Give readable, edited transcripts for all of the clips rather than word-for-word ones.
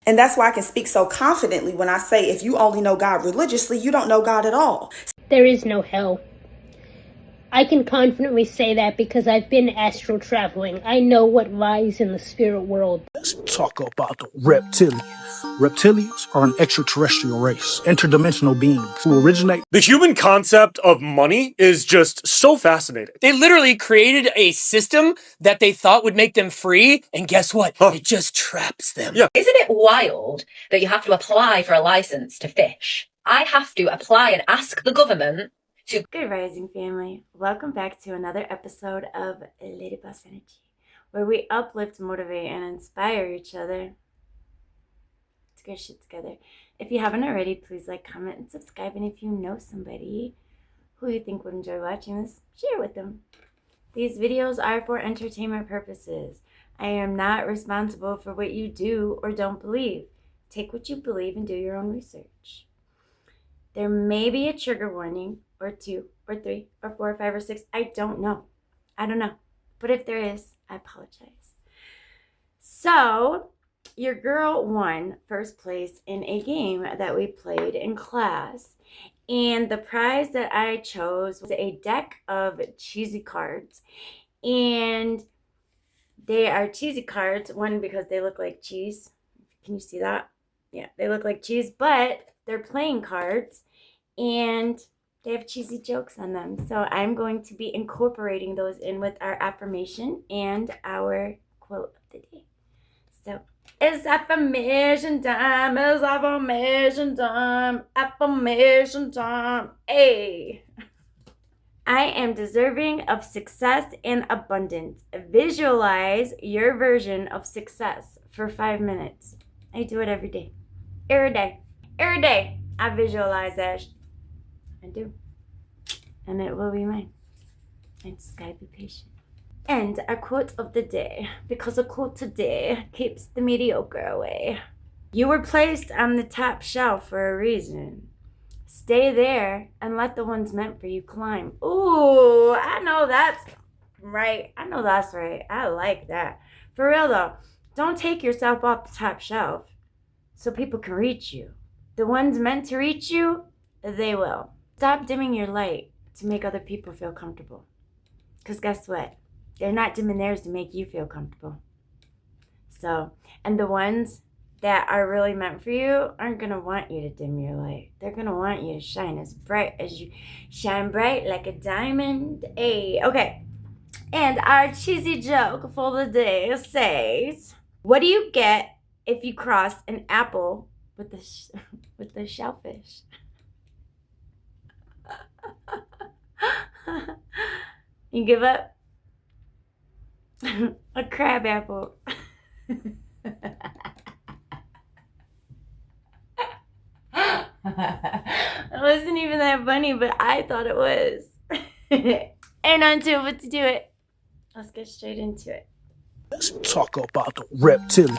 And that's why I can speak so confidently when I say if you only know God religiously, you don't know God at all. There is no hell. I can confidently say that because I've been astral traveling. I know what lies in the spirit world. Let's talk about the reptilians. Reptilians are an extraterrestrial race, interdimensional beings who originate. The human concept of money is just so fascinating. They literally created a system that they thought would make them free, and guess what? It just traps them. Yeah. Isn't it wild that you have to apply for a license to fish? I have to apply and ask the government to... Good rising, family. Welcome back to another episode of Lady Boss Energy, where we uplift, motivate, and inspire each other to get shit together. If you haven't already, please like, comment, and subscribe. And if you know somebody who you think would enjoy watching this, share with them. These videos are for entertainment purposes. I am not responsible for what you do or don't believe. Take what you believe and do your own research. There may be a trigger warning, or 2, or 3, or 4, or 5, or 6. I don't know. But if there is, I apologize. So, your girl won first place in a game that we played in class. And the prize that I chose was a deck of cheesy cards. And they are cheesy cards, one, because they look like cheese. Can you see that? Yeah, they look like cheese, but they're playing cards. And they have cheesy jokes on them. So I'm going to be incorporating those in with our affirmation and our quote of the day. So it's affirmation time, it's affirmation time, affirmation time. Hey. I am deserving of success and abundance. Visualize your version of success for 5 minutes. I do it every day. Every day. Every day I visualize that. I do. And it will be mine. I just gotta be patient. And a quote of the day, because a quote today keeps the mediocre away. You were placed on the top shelf for a reason. Stay there and let the ones meant for you climb. Ooh, I know that's right. I like that. For real though, don't take yourself off the top shelf so people can reach you. The ones meant to reach you, they will. Stop dimming your light to make other people feel comfortable. Because guess what? They're not dimming theirs to make you feel comfortable. So, and the ones that are really meant for you aren't going to want you to dim your light. They're going to want you to shine as bright as you. Shine bright like a diamond. Hey, okay. And our cheesy joke for the day says, what do you get if you cross an apple with the shellfish? You give up? A crab apple. It wasn't even that funny, but I thought it was. And until but to do it, let's get straight into it. Let's talk about the reptilians.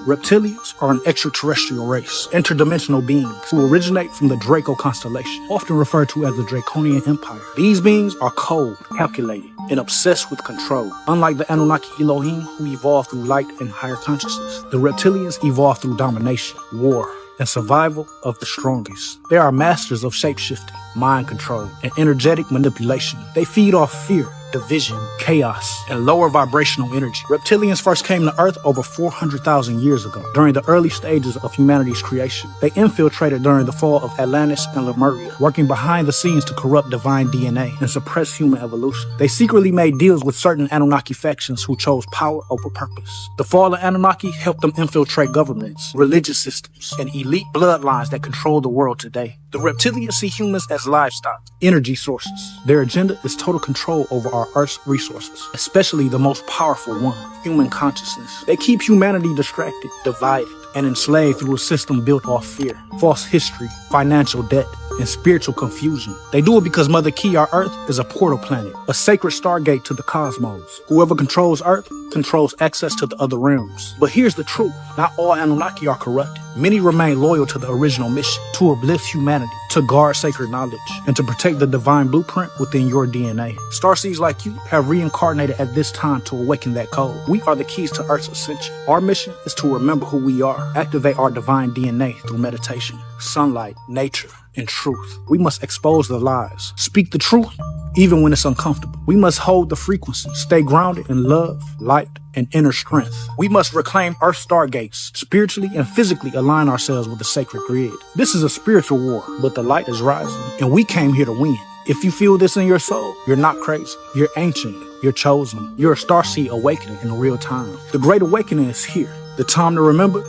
Reptilians are an extraterrestrial race, interdimensional beings who originate from the Draco constellation, often referred to as the Draconian Empire. These beings are cold, calculated, and obsessed with control. Unlike the Anunnaki Elohim, who evolved through light and higher consciousness, the reptilians evolved through domination, war, and survival of the strongest. They are masters of shapeshifting, mind control, and energetic manipulation. They feed off fear, division, chaos, and lower vibrational energy. Reptilians first came to Earth over 400,000 years ago, during the early stages of humanity's creation. They infiltrated during the fall of Atlantis and Lemuria, working behind the scenes to corrupt divine DNA and suppress human evolution. They secretly made deals with certain Anunnaki factions who chose power over purpose. The fallen Anunnaki helped them infiltrate governments, religious systems, and elite bloodlines that control the world today. The reptilians see humans as livestock, energy sources. Their agenda is total control over our Earth's resources, especially the most powerful one, human consciousness. They keep humanity distracted, divided, and enslaved through a system built off fear, false history, financial debt, and spiritual confusion. They do it because Mother Key, our Earth, is a portal planet, a sacred stargate to the cosmos. Whoever controls Earth controls access to the other realms. But here's the truth. Not all Anunnaki are corrupted. Many remain loyal to the original mission, to uplift humanity to guard sacred knowledge, and to protect the divine blueprint within your DNA. Starseeds like you have reincarnated at this time to awaken that code. We are the keys to Earth's ascension. Our mission is to remember who we are, activate our divine DNA through meditation, sunlight, nature, and truth. We must expose the lies, speak the truth, even when it's uncomfortable. We must hold the frequency, stay grounded in love, light, and inner strength. We must reclaim Earth stargates, spiritually and physically align ourselves with the sacred grid. This is a spiritual war, but the light is rising, and we came here to win. If you feel this in your soul, you're not crazy. You're ancient. You're chosen. You're a starseed awakening in real time. The Great Awakening is here. The time to remember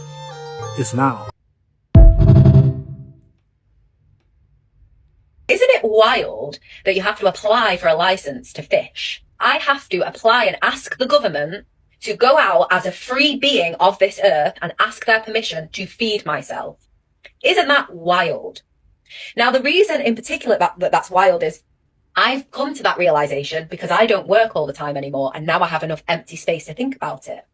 is now. Isn't it wild that you have to apply for a license to fish? I have to apply and ask the government to go out as a free being of this earth and ask their permission to feed myself. Isn't that wild? Now, the reason in particular that's wild is I've come to that realization because I don't work all the time anymore, and now I have enough empty space to think about it,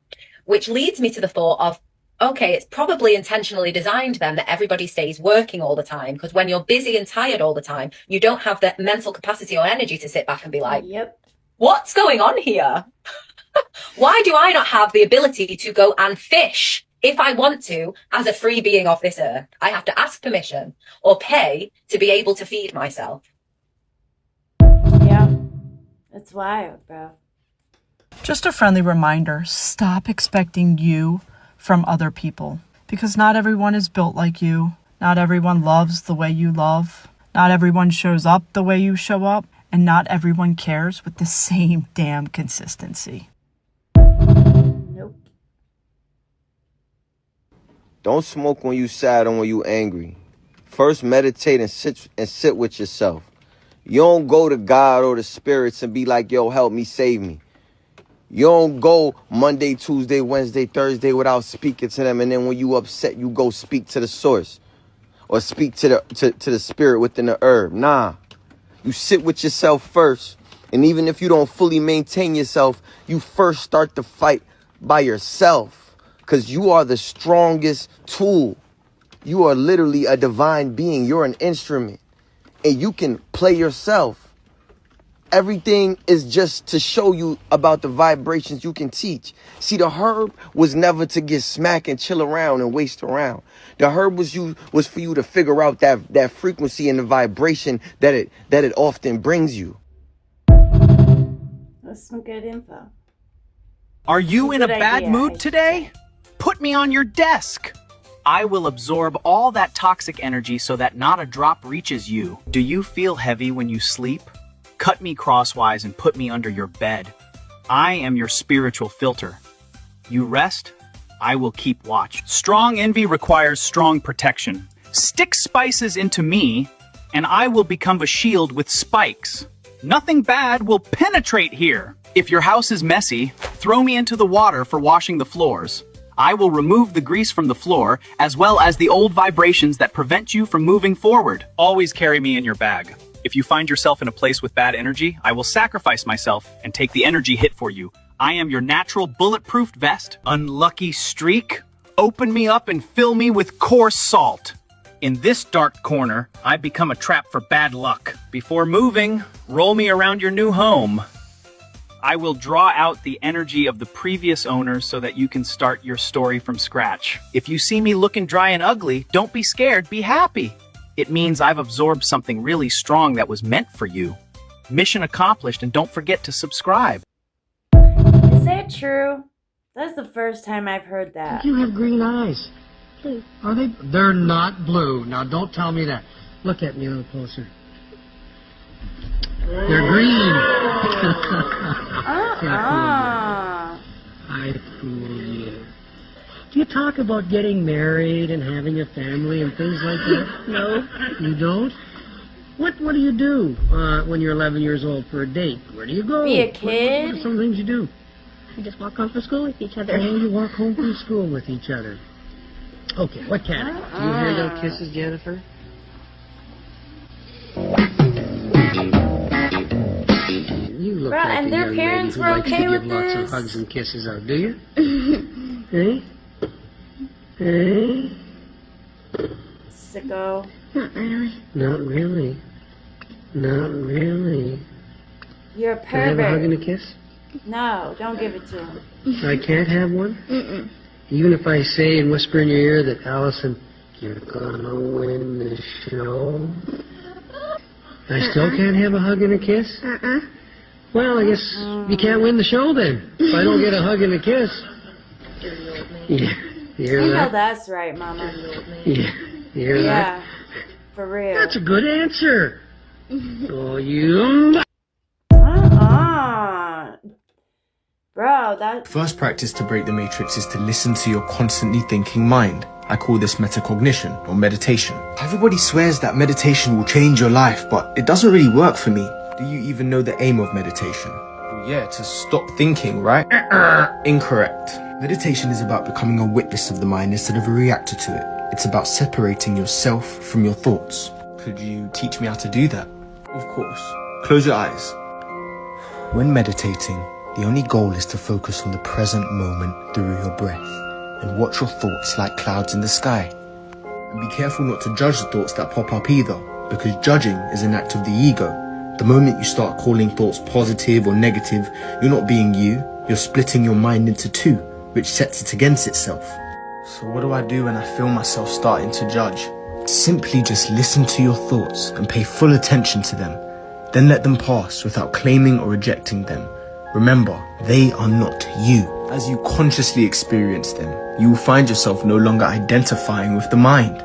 which leads me to the thought of, okay, it's probably intentionally designed then that everybody stays working all the time, because when you're busy and tired all the time, you don't have the mental capacity or energy to sit back and be like, Yep. What's going on here? Why do I not have the ability to go and fish if I want to as a free being of this earth? I have to ask permission or pay to be able to feed myself. Yeah. It's wild, bro. Just a friendly reminder, stop expecting you from other people, because not everyone is built like you. Not everyone loves the way you love. Not everyone shows up the way you show up. And not everyone cares with the same damn consistency. Nope. Don't smoke when you sad or when you angry. First meditate and sit with yourself. You don't go to God or the spirits and be like, yo, help me, save me. You don't go Monday, Tuesday, Wednesday, Thursday without speaking to them, and then when you upset, you go speak to the source or speak to the spirit within the herb. Nah. You sit with yourself first, and even if you don't fully maintain yourself, you first start the fight by yourself, because you are the strongest tool. You are literally a divine being. You're an instrument, and you can play yourself. Everything is just to show you about the vibrations you can teach. See, the herb was never to get smack and chill around and waste around. The herb was for you to figure out that frequency and the vibration that it often brings you. That's some good info. Are you in a bad idea, mood today? Put me on your desk. I will absorb all that toxic energy so that not a drop reaches you. Do you feel heavy when you sleep? Cut me crosswise and put me under your bed. I am your spiritual filter. You rest, I will keep watch. Strong envy requires strong protection. Stick spices into me, and I will become a shield with spikes. Nothing bad will penetrate here. If your house is messy, throw me into the water for washing the floors. I will remove the grease from the floor, as well as the old vibrations that prevent you from moving forward. Always carry me in your bag. If you find yourself in a place with bad energy, I will sacrifice myself and take the energy hit for you. I am your natural bulletproof vest. Unlucky streak, open me up and fill me with coarse salt. In this dark corner, I become a trap for bad luck. Before moving, roll me around your new home. I will draw out the energy of the previous owners so that you can start your story from scratch. If you see me looking dry and ugly, don't be scared, be happy. It means I've absorbed something really strong that was meant for you. Mission accomplished, and don't forget to subscribe. Is that true? That's the first time I've heard that. You have green eyes. Are they? They're not blue. Now don't tell me that. Look at me a little closer. They're green. I fool you. Do you talk about getting married and having a family and things like that? No. You don't? What do you do when you're 11 years old for a date? Where do you go? Be a kid. What are some things you do? We just walk home from school with each other. Oh, you walk home from school with each other. Okay, what category? Do you hear your kisses, Jennifer? You look Bro, like and a their young parents lady who were likes okay to with give lots this? of hugs and kisses out, do you? Hey? Hey? sicko. Not really. Not really. Not really. You're a Can I have a hug and pervert. a kiss? No, don't give it to him. I can't have one? Even if I say and whisper in your ear that Allison, you're gonna win the show, I still can't have a hug and a kiss? Well, I guess you can't win the show then. If I don't get a hug and a kiss. Yeah, you hear You know that? that's right, Mama. Yeah, you hear that? Yeah, for real. That's a good answer. Oh, you... Bro, that... First practice to break the matrix is to listen to your constantly thinking mind. I call this metacognition or meditation. Everybody swears that meditation will change your life, but it doesn't really work for me. Do you even know the aim of meditation? Well, yeah, to stop thinking, right? Incorrect. Meditation is about becoming a witness of the mind instead of a reactor to it. It's about separating yourself from your thoughts. Could you teach me how to do that? Of course. Close your eyes. When meditating, the only goal is to focus on the present moment through your breath and watch your thoughts like clouds in the sky. And be careful not to judge the thoughts that pop up either, because judging is an act of the ego. The moment you start calling thoughts positive or negative, you're not being you, you're splitting your mind into two, which sets it against itself. So what do I do when I feel myself starting to judge? Simply just listen to your thoughts and pay full attention to them. Then let them pass without claiming or rejecting them. Remember, they are not you. As you consciously experience them, you will find yourself no longer identifying with the mind.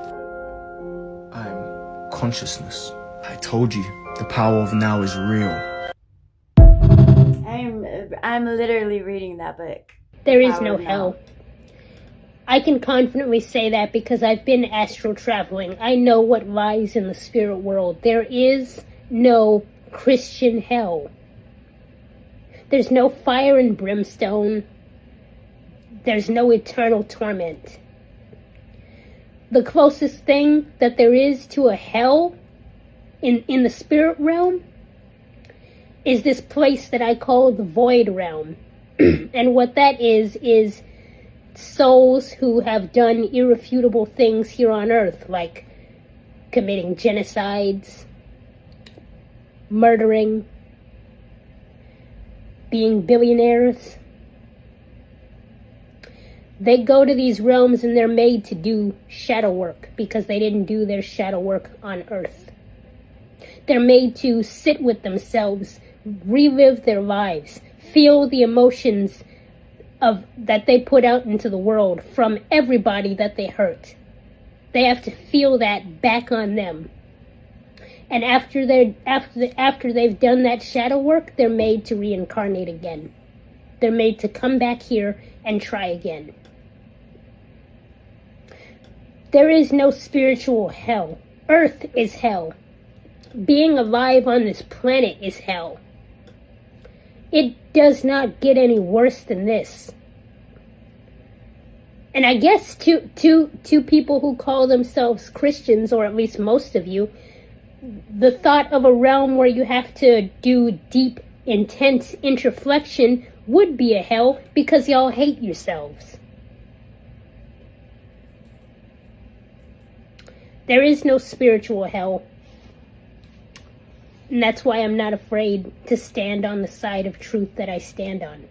I'm consciousness. I told you, the power of now is real. I'm literally reading that book. There is Power no of Now. hell. I can confidently say that because I've been astral traveling. I know what lies in the spirit world. There is no Christian hell. There's no fire and brimstone. There's no eternal torment. The closest thing that there is to a hell in the spirit realm is this place that I call the void realm. And what that is souls who have done irrefutable things here on earth, like committing genocides, murdering, being billionaires. They go to these realms and they're made to do shadow work because they didn't do their shadow work on earth. They're made to sit with themselves, relive their lives, feel the emotions of that they put out into the world from everybody that they hurt. They have to feel that back on them. And after they've done that shadow work, they're made to reincarnate again. They're made to come back here and try again. There is no spiritual hell. Earth is hell. Being alive on this planet is hell. It does not get any worse than this. And I guess to people who call themselves Christians, or at least most of you, the thought of a realm where you have to do deep, intense introspection would be a hell because y'all hate yourselves. There is no spiritual hell. And that's why I'm not afraid to stand on the side of truth that I stand on.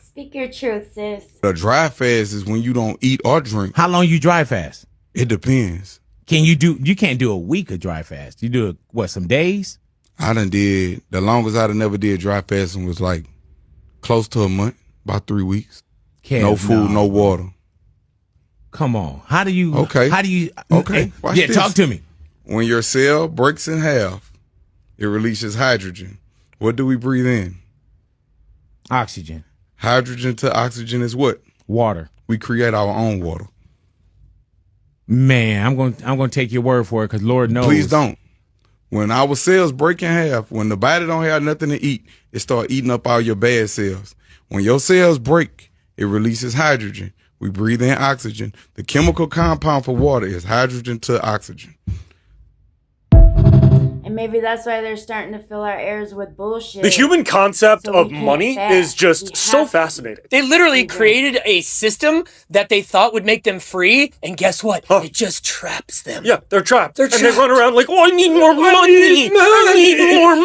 Speak your truth, sis. A dry fast is when you don't eat or drink. How long you dry fast? It depends. You can't do a week of dry fast. You do some days? I done did, the longest I done never did dry fasting was like close to a month, about 3 weeks. No food, no water. Come on. How do you? Okay. Okay. Yeah, this. talk to me. When your cell breaks in half, it releases hydrogen. What do we breathe in? Oxygen. Hydrogen to oxygen is what? Water. We create our own water. Man, I'm going to take your word for it because Lord knows. Please don't. When our cells break in half, when the body don't have nothing to eat, it start eating up all your bad cells. When your cells break, it releases hydrogen. We breathe in oxygen. The chemical compound for water is hydrogen to oxygen. And maybe that's why they're starting to fill our airs with bullshit. The human concept so we of can't money fast. is just We so have to. fascinating. They literally created a system that they thought would make them free, and guess what? It just traps them. Yeah, they're trapped. They're and they trapped. run around like, oh, I need more money. I need more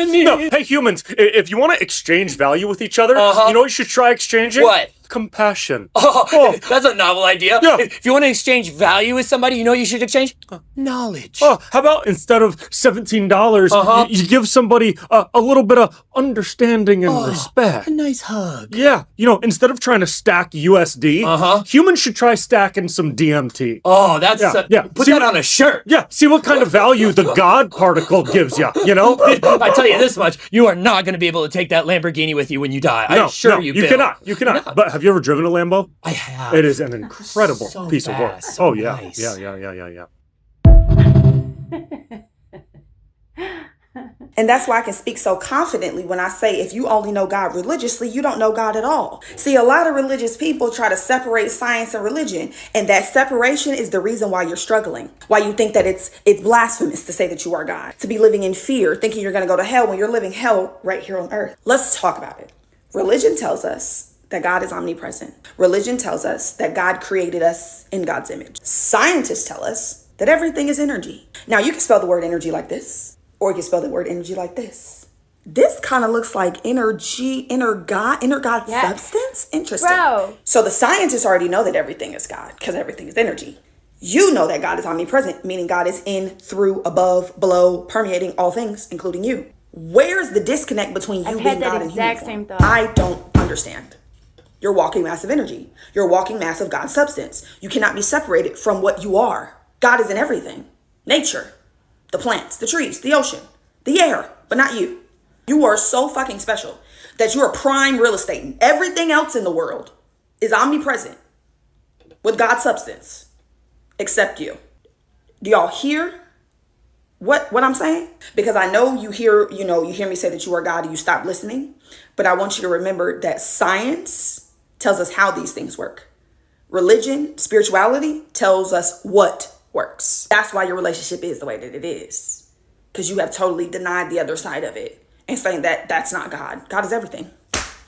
money. No, hey, humans, if you want to exchange value with each other, you know what you should try exchanging? What? Compassion. Oh, that's a novel idea. Yeah. If you want to exchange value with somebody, you know what you should exchange? Knowledge. Oh, how about instead of $17, you give somebody a little bit of understanding and respect? A nice hug. Yeah, instead of trying to stack USD, humans should try stacking some DMT. Oh, that's put that on a shirt. Yeah, see what kind of value the God particle gives you, I tell you this much, you are not going to be able to take that Lamborghini with you when you die. I assure you, Bill. You cannot. But have you ever driven a Lambo? I have. It is an incredible So piece of work. fast, Oh, so yeah. nice. Yeah. And that's why I can speak so confidently when I say, if you only know God religiously, you don't know God at all. See, a lot of religious people try to separate science and religion, and that separation is the reason why you're struggling. Why you think that it's blasphemous to say that you are God, to be living in fear, thinking you're going to go to hell when you're living hell right here on earth. Let's talk about it. Religion tells us that God is omnipresent. Religion tells us that God created us in God's image. Scientists tell us that everything is energy. Now, you can spell the word energy like this. Or you can spell the word energy like this. This kind of looks like energy, inner God substance. Interesting. Bro. So the scientists already know that everything is God because everything is energy. You know that God is omnipresent, meaning God is in, through, above, below, permeating all things, including you. Where's the disconnect between you being God and human form? I don't understand. You're walking mass of energy. You're walking mass of God's substance. You cannot be separated from what you are. God is in everything. Nature. The plants, the trees, the ocean, the air, but not you. You are so fucking special that you are prime real estate. And everything else in the world is omnipresent with God's substance, except you. Do y'all hear what I'm saying? Because I know you hear me say that you are God and you stop listening. But I want you to remember that science tells us how these things work. Religion, spirituality tells us what works. That's why your relationship is the way that it is. Because you have totally denied the other side of it and saying that that's not God. God is everything.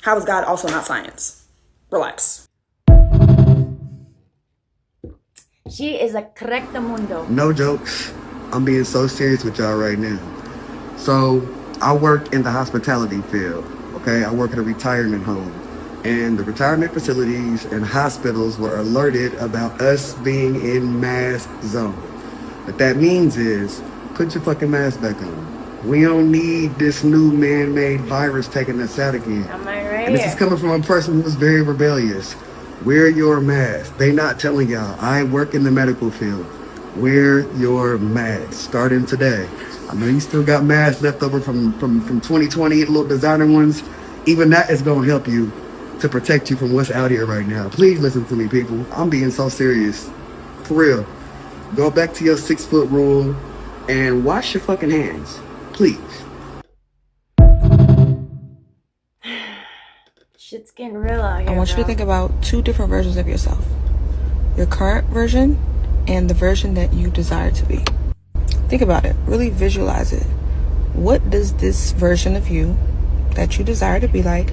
How is God also not science? Relax. She is a correctamundo. No jokes. I'm being so serious with y'all right now. So I work in the hospitality field. Okay, I work at a retirement home. And the retirement facilities and hospitals were alerted about us being in mask zone. What that means is, put your fucking mask back on. We don't need this new man-made virus taking us out again. Am I right? And this is coming from a person who's very rebellious. Wear your mask. They not telling y'all. I work in the medical field. Wear your mask. Starting today. I know you still got masks left over from 2020, the little designer ones. Even that is going to help you to protect you from what's out here right now. Please listen to me, people. I'm being so serious. For real. Go back to your 6-foot rule and wash your fucking hands. Please. Shit's getting real out here. I want you to think about 2 different versions of yourself. Your current version and the version that you desire to be. Think about it. Really visualize it. What does this version of you that you desire to be like,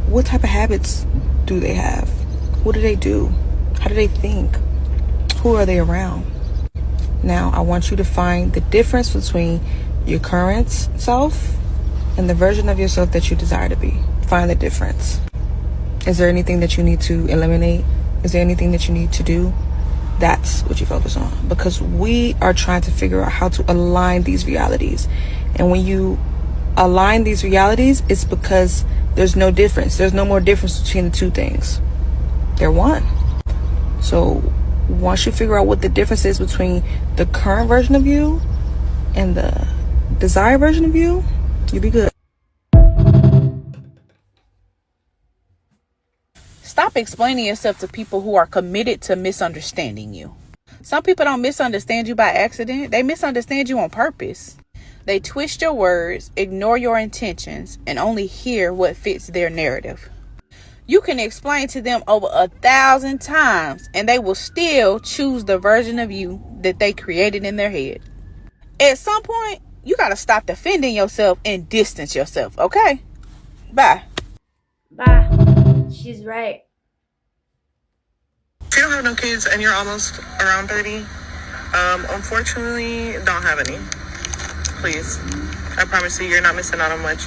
what type of habits do they have? What do they do? How do they think? Who are they around? Now, I want you to find the difference between your current self and the version of yourself that you desire to be. Find the difference. Is there anything that you need to eliminate? Is there anything that you need to do? That's what you focus on. Because we are trying to figure out how to align these realities. And when you align these realities, it's because there's no difference. There's no more difference between the 2 things. They're one. So once you figure out what the difference is between the current version of you and the desired version of you, you'll be good. Stop explaining yourself to people who are committed to misunderstanding you. Some people don't misunderstand you by accident. They misunderstand you on purpose. They twist your words, ignore your intentions, and only hear what fits their narrative. You can explain to them over 1,000 times, and they will still choose the version of you that they created in their head. At some point, you gotta stop defending yourself and distance yourself, okay? Bye. Bye. She's right. If you don't have no kids and you're almost around 30, unfortunately, don't have any. Please. I promise you, you're not missing out on much.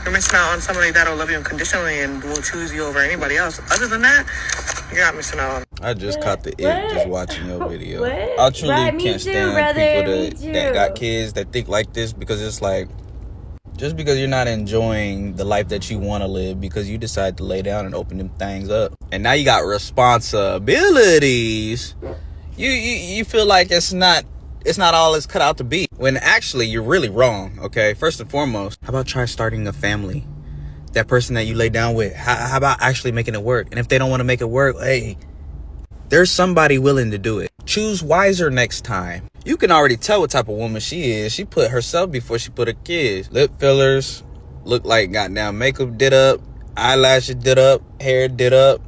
You're missing out on somebody that'll love you unconditionally and will choose you over anybody else. Other than that, you're not missing out on. I just caught the ick just watching your video. What? I truly Right, me can't too, stand brother, me people too. that got kids that think like this, because it's like, just because you're not enjoying the life that you want to live because you decide to lay down and open them things up, and now you got responsibilities, you feel like it's not all it's cut out to be, when actually you're really wrong. Okay, first and foremost, how about try starting a family? That person that you lay down with, how about actually making it work? And if they don't want to make it work, hey, there's somebody willing to do it. Choose wiser next time. You can already tell what type of woman she is. She put herself before she put her kids. Lip fillers, look like goddamn makeup did up, eyelashes did up, hair did up,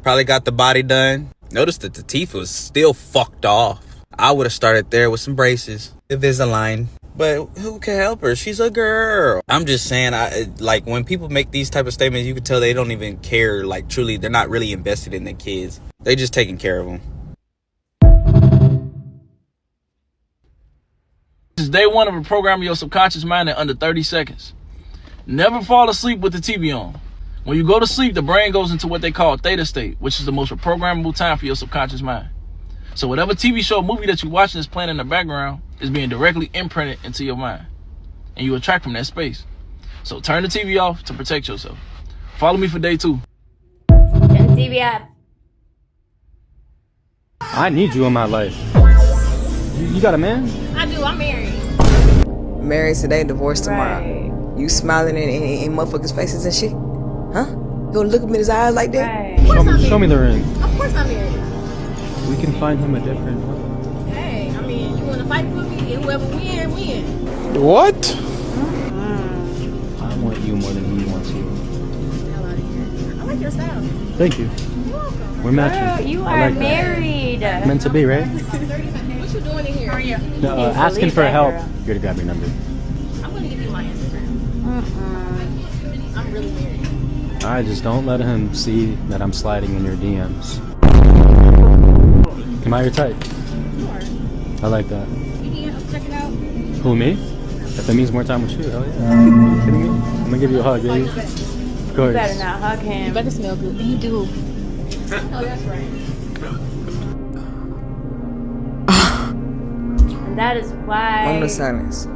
probably got the body done. Notice that the teeth was still fucked off. I would have started there with some braces, Invisalign. But who can help her? She's a girl. I'm just saying, like, when people make these type of statements, you can tell they don't even care. Like, truly, they're not really invested in their kids. They just taking care of them. This is day one of reprogramming your subconscious mind in under 30 seconds. Never fall asleep with the TV on. When you go to sleep, the brain goes into what they call theta state, which is the most reprogrammable time for your subconscious mind. So whatever TV show, movie that you're watching is playing in the background is being directly imprinted into your mind, and you attract from that space. So turn the TV off to protect yourself. Follow me for day 2. Turn the TV off. I need you in my life. You got a man? I do. I'm married. Married today, divorced tomorrow. You smiling in motherfuckers' faces and shit? Huh? You gonna look him in his eyes like that? Show me the ring. Of course I'm married. We can find him a different one. Hey, I mean, you want to fight for me? And whoever win, win. What? I want you more than he wants you. I like your style. Thank you. You're welcome. We're matching. Girl, you I are like that. married. Meant to be, right? What you doing in here? How are you? Asking for help. Here to grab your number. I'm going to give you my Instagram. I'm really married. I just don't let him see that I'm sliding in your DMs. Am I your type? You are. I like that. You need help checking out? Who, me? If it means more time with you, hell yeah. Are you kidding me? I'm gonna give you a hug, baby. Of course. You better not hug him. You better smell good. You do. Oh, that's right. And that is why Moment of silence.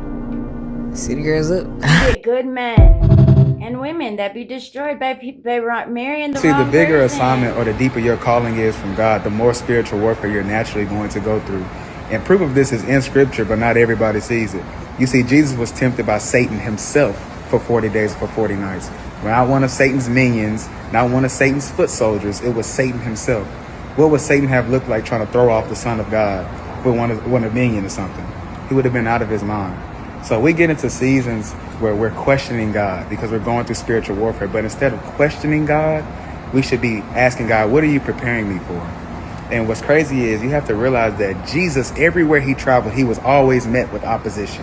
City girls up. you get good men and women that be destroyed by people by marrying the See, wrong the bigger person. assignment or the deeper your calling is from God, the more spiritual warfare you're naturally going to go through. And proof of this is in scripture, but not everybody sees it. You see, Jesus was tempted by Satan himself for 40 days, for 40 nights. Not one of Satan's minions, not one of Satan's foot soldiers. It was Satan himself. What would Satan have looked like trying to throw off the Son of God with one of minion or something? He would have been out of his mind. So we get into seasons where we're questioning God because we're going through spiritual warfare. But instead of questioning God, we should be asking God, what are you preparing me for? And what's crazy is you have to realize that Jesus, everywhere he traveled, he was always met with opposition.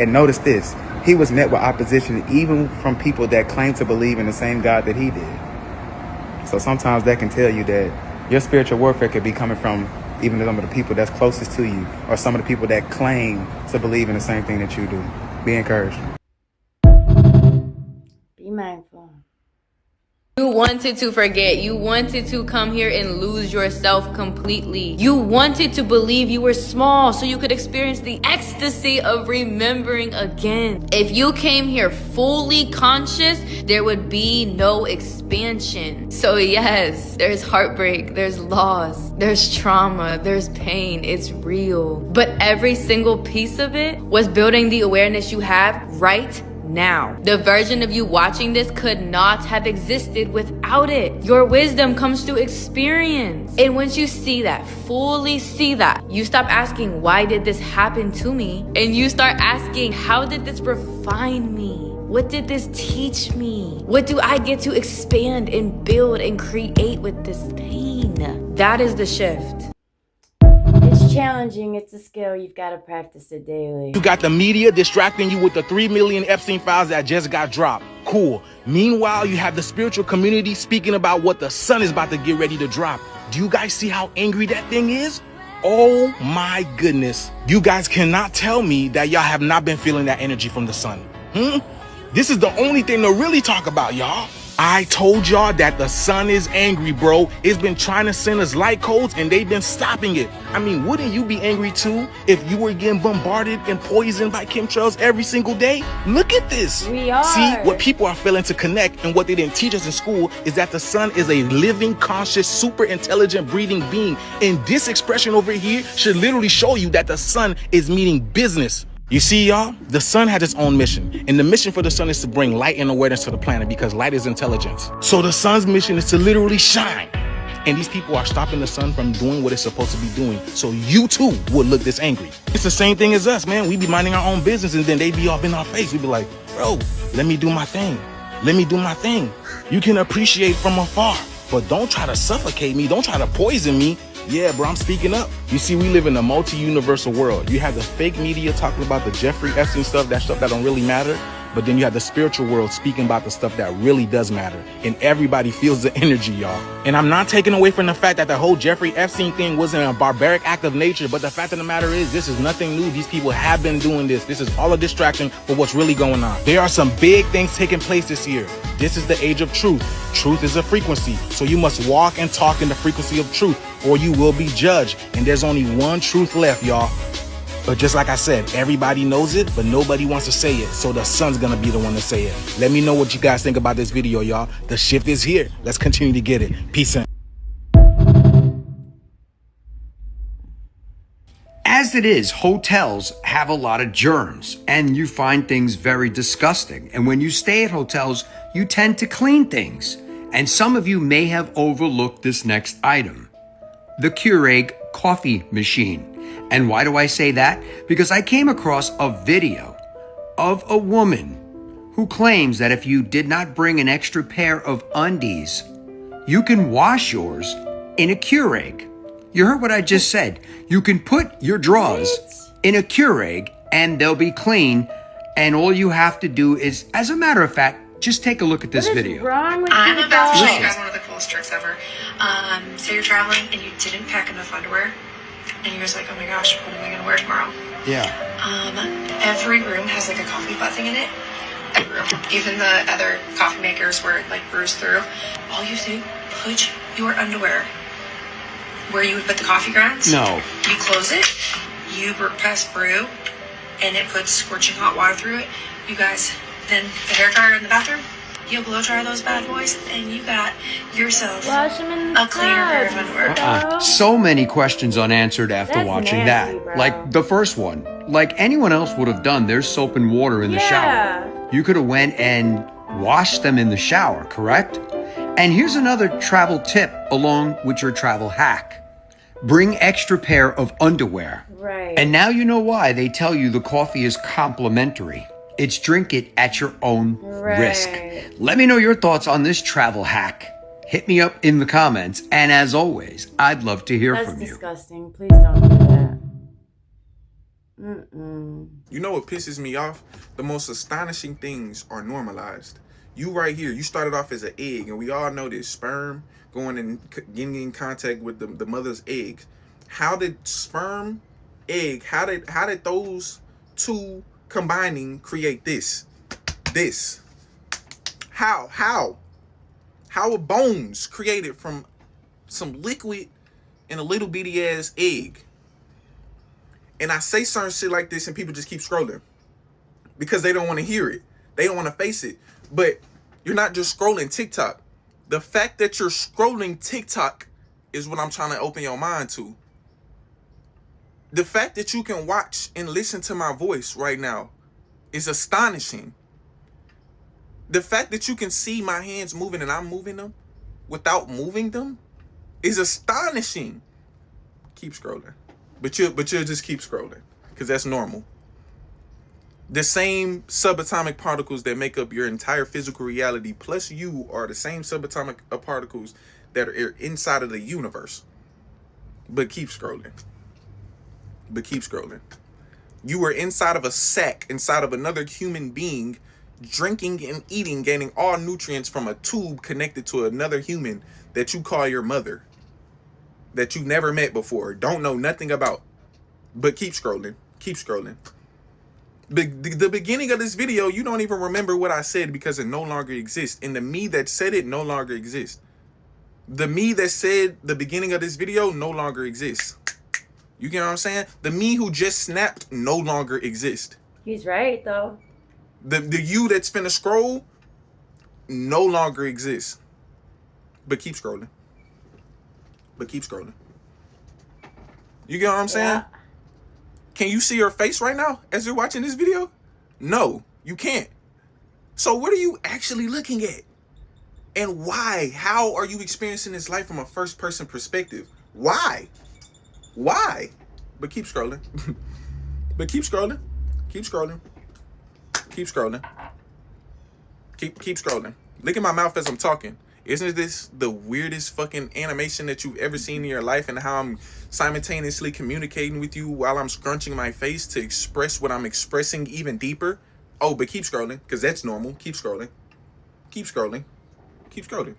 And notice this, he was met with opposition even from people that claim to believe in the same God that he did. So sometimes that can tell you that your spiritual warfare could be coming from even some of the people that's closest to you, or some of the people that claim to believe in the same thing that you do. Be encouraged. Be mindful. You wanted to forget. You wanted to come here and lose yourself completely. You wanted to believe you were small so you could experience the ecstasy of remembering again. If you came here fully conscious, there would be no expansion. So yes, there's heartbreak, there's loss, there's trauma, there's pain. It's real. But every single piece of it was building the awareness you have right now. The version of you watching this could not have existed without it. Your wisdom comes through experience. And once you see that, fully see that, you stop asking, why did this happen to me? And you start asking, how did this refine me? What did this teach me? What do I get to expand and build and create with this pain? That is the shift. It's challenging. It's a skill. You've got to practice it daily. You got the media distracting you with the 3 million Epstein files that just got dropped. Cool. Meanwhile, you have the spiritual community speaking about what the sun is about to get ready to drop. Do you guys see how angry that thing is? Oh my goodness. You guys cannot tell me that y'all have not been feeling that energy from the sun. This is the only thing to really talk about, y'all. I told y'all that the sun is angry, bro. It's been trying to send us light codes and they've been stopping it. I mean, wouldn't you be angry too if you were getting bombarded and poisoned by chemtrails every single day? Look at this. We are. See, what people are failing to connect and what they didn't teach us in school is that the sun is a living, conscious, super intelligent, breathing being. And this expression over here should literally show you that the sun is meaning business. You see, y'all, the sun has its own mission, and the mission for the sun is to bring light and awareness to the planet because light is intelligence. So the sun's mission is to literally shine. And these people are stopping the sun from doing what it's supposed to be doing. So you too would look this angry. It's the same thing as us, man. We be minding our own business and then they be all in our face. We be like, bro, let me do my thing. Let me do my thing. You can appreciate from afar, but don't try to suffocate me. Don't try to poison me. Yeah, bro, I'm speaking up. You see, we live in a multi-universal world. You have the fake media talking about the Jeffrey Epstein stuff, that stuff that don't really matter. But then you have the spiritual world speaking about the stuff that really does matter. And everybody feels the energy, y'all. And I'm not taking away from the fact that the whole Jeffrey Epstein thing wasn't a barbaric act of nature. But the fact of the matter is, this is nothing new. These people have been doing this. This is all a distraction for what's really going on. There are some big things taking place this year. This is the age of truth. Truth is a frequency. So you must walk and talk in the frequency of truth, or you will be judged. And there's only one truth left, y'all. But just like I said, everybody knows it, but nobody wants to say it. So the sun's gonna be the one to say it. Let me know what you guys think about this video, y'all. The shift is here. Let's continue to get it. Peace out. As it is, hotels have a lot of germs and you find things very disgusting. And when you stay at hotels, you tend to clean things. And some of you may have overlooked this next item, the Keurig coffee machine. And why do I say that? Because I came across a video of a woman who claims that if you did not bring an extra pair of undies, you can wash yours in a Keurig. You heard what I just said. You can put your drawers in a Keurig and they'll be clean. And all you have to do is, as a matter of fact, just take a look at this video. Wrong with I'm people? about to show you guys one of the coolest tricks ever. So you're traveling and you didn't pack enough underwear, and you're just like, oh my gosh, what am I gonna wear tomorrow? Yeah. Every room has like a coffee pot thing in it. Every room, even the other coffee makers where it like brews through. All you do, put your underwear where you would put the coffee grounds. No. You close it, you press brew, and it puts scorching hot water through it. You guys, then the hair dryer in the bathroom, you blow dry those bad boys, and you got yourself Wash them in the a cleaner pair of underwear. So many questions unanswered after That's watching nasty, that. bro. Like the first one, like anyone else would have done, there's soap and water in the shower. You could have went and washed them in the shower, correct? And here's another travel tip along with your travel hack. Bring extra pair of underwear. Right. And now you know why they tell you the coffee is complimentary. It's drink it at your own risk. Let me know your thoughts on this travel hack. Hit me up in the comments. And as always, I'd love to hear That's from you. disgusting. Please don't do that. You know what pisses me off? The most astonishing things are normalized. You right here, you started off as an egg, and we all know this sperm going and getting in contact with the mother's eggs. How did sperm, egg, how did those two combining create this? How are bones created from some liquid and a little bitty ass egg? And I say certain shit like this and people just keep scrolling because they don't want to hear it. They don't want to face it. But you're not just scrolling TikTok. The fact that you're scrolling TikTok is what I'm trying to open your mind to. The fact that you can watch and listen to my voice right now is astonishing. The fact that you can see my hands moving and I'm moving them without moving them is astonishing. Keep scrolling. But you'll just keep scrolling because that's normal. The same subatomic particles that make up your entire physical reality plus you are the same subatomic particles that are inside of the universe. But keep scrolling. but keep scrolling. You were inside of a sack, inside of another human being, drinking and eating, gaining all nutrients from a tube connected to another human that you call your mother, that you never met before, don't know nothing about. But keep scrolling. Keep scrolling. The beginning of this video, you don't even remember what I said because it no longer exists. And the me that said it no longer exists. The me that said the beginning of this video no longer exists. You get what I'm saying? The me who just snapped no longer exists. He's right, though. The you that's finna scroll no longer exists. But keep scrolling. But keep scrolling. You get what I'm saying? Yeah. Can you see your face right now as you're watching this video? No, you can't. So what are you actually looking at? And why? How are you experiencing this life from a first person perspective? Why? Why? But keep scrolling. But keep scrolling. Keep scrolling. Keep scrolling. Keep scrolling. Look at my mouth as I'm talking. Isn't this the weirdest fucking animation that you've ever seen in your life, and how I'm simultaneously communicating with you while I'm scrunching my face to express what I'm expressing even deeper? Oh, but keep scrolling, because that's normal. Keep scrolling. Keep scrolling. Keep scrolling.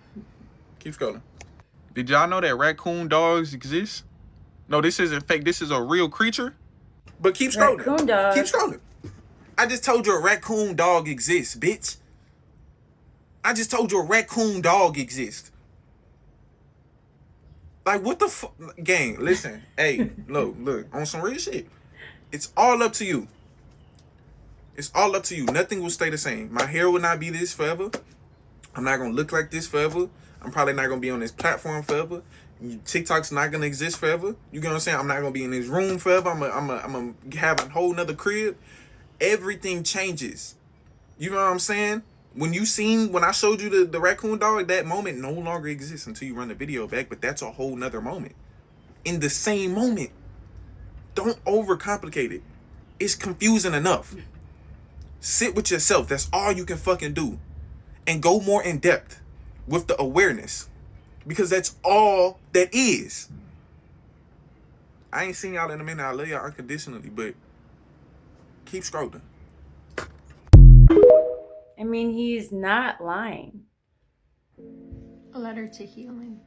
Keep scrolling. Did y'all know that raccoon dogs exist? No, this isn't fake. This is a real creature. But keep scrolling. Raccoon dogs. Keep scrolling. I just told you a raccoon dog exists, bitch. I just told you a raccoon dog exists. Like, what the fuck? Gang, listen. Hey, look, on some real shit. It's all up to you. It's all up to you. Nothing will stay the same. My hair will not be this forever. I'm not going to look like this forever. I'm probably not going to be on this platform forever. TikTok's not going to exist forever. You get what I'm saying? I'm not going to be in this room forever. I'm going to have a whole nother crib. Everything changes. You know what I'm saying? When I showed you the raccoon dog, that moment no longer exists until you run the video back, but that's a whole nother moment. In the same moment. Don't overcomplicate it. It's confusing enough. Sit with yourself. That's all you can fucking do. And go more in depth with the awareness. Because that's all that is. I ain't seen y'all in a minute. I love y'all unconditionally, but keep scrolling. I mean, he's not lying. A letter to healing.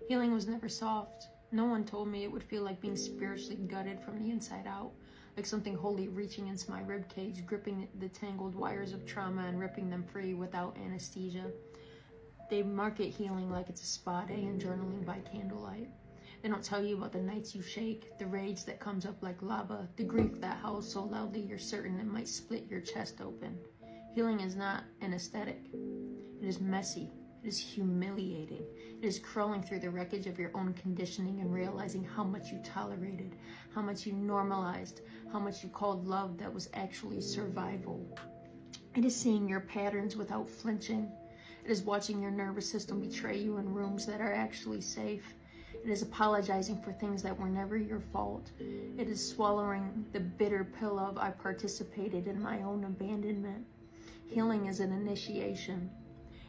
Healing was never soft. No one told me it would feel like being spiritually gutted from the inside out, like something holy reaching into my ribcage, gripping the tangled wires of trauma and ripping them free without anesthesia. They market healing like it's a spa day and journaling by candlelight. They don't tell you about the nights you shake, the rage that comes up like lava, the grief that howls so loudly you're certain it might split your chest open. Healing is not an aesthetic. It is messy. It is humiliating. It is crawling through the wreckage of your own conditioning and realizing how much you tolerated, how much you normalized, how much you called love that was actually survival. It is seeing your patterns without flinching. It is watching your nervous system betray you in rooms that are actually safe. It is apologizing for things that were never your fault. It is swallowing the bitter pill of I participated in my own abandonment. Healing is an initiation.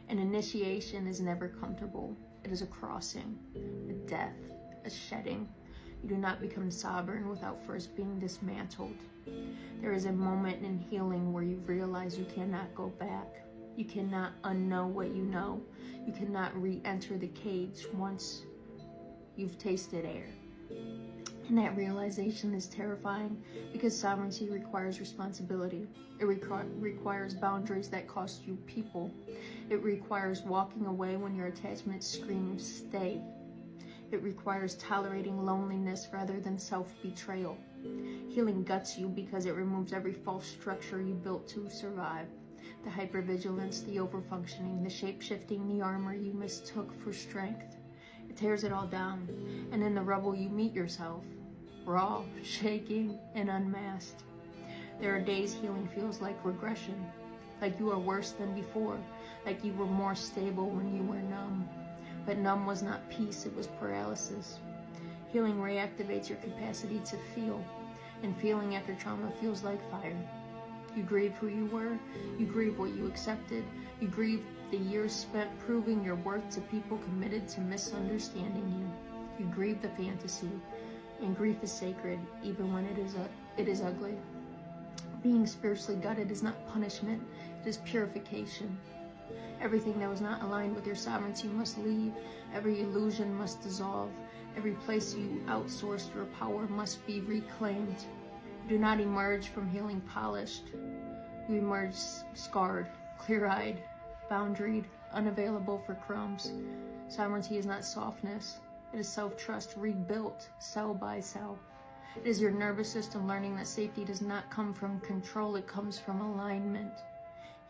An initiation is never comfortable. It is a crossing, a death, a shedding. You do not become sovereign without first being dismantled. There is a moment in healing where you realize you cannot go back. You cannot unknow what you know. You cannot re-enter the cage once you've tasted air. And that realization is terrifying because sovereignty requires responsibility. It requires boundaries that cost you people. It requires walking away when your attachment screams, stay. It requires tolerating loneliness rather than self-betrayal. Healing guts you because it removes every false structure you built to survive. The hypervigilance, the overfunctioning, the shape-shifting, the armor you mistook for strength. It tears it all down, and in the rubble you meet yourself, raw, shaking, and unmasked. There are days healing feels like regression, like you are worse than before, like you were more stable when you were numb. But numb was not peace, it was paralysis. Healing reactivates your capacity to feel, and feeling after trauma feels like fire. You grieve who you were, you grieve what you accepted, you grieve the years spent proving your worth to people committed to misunderstanding you. You grieve the fantasy, And grief is sacred, even when it is ugly. Being spiritually gutted is not punishment, it is purification. Everything that was not aligned with your sovereignty must leave. Every illusion must dissolve. Every place you outsourced your power must be reclaimed. Do not emerge from healing polished. You emerge scarred, clear-eyed, boundaried, unavailable for crumbs. Sovereignty is not softness. It is self-trust rebuilt cell by cell. It is your nervous system learning that safety does not come from control, it comes from alignment.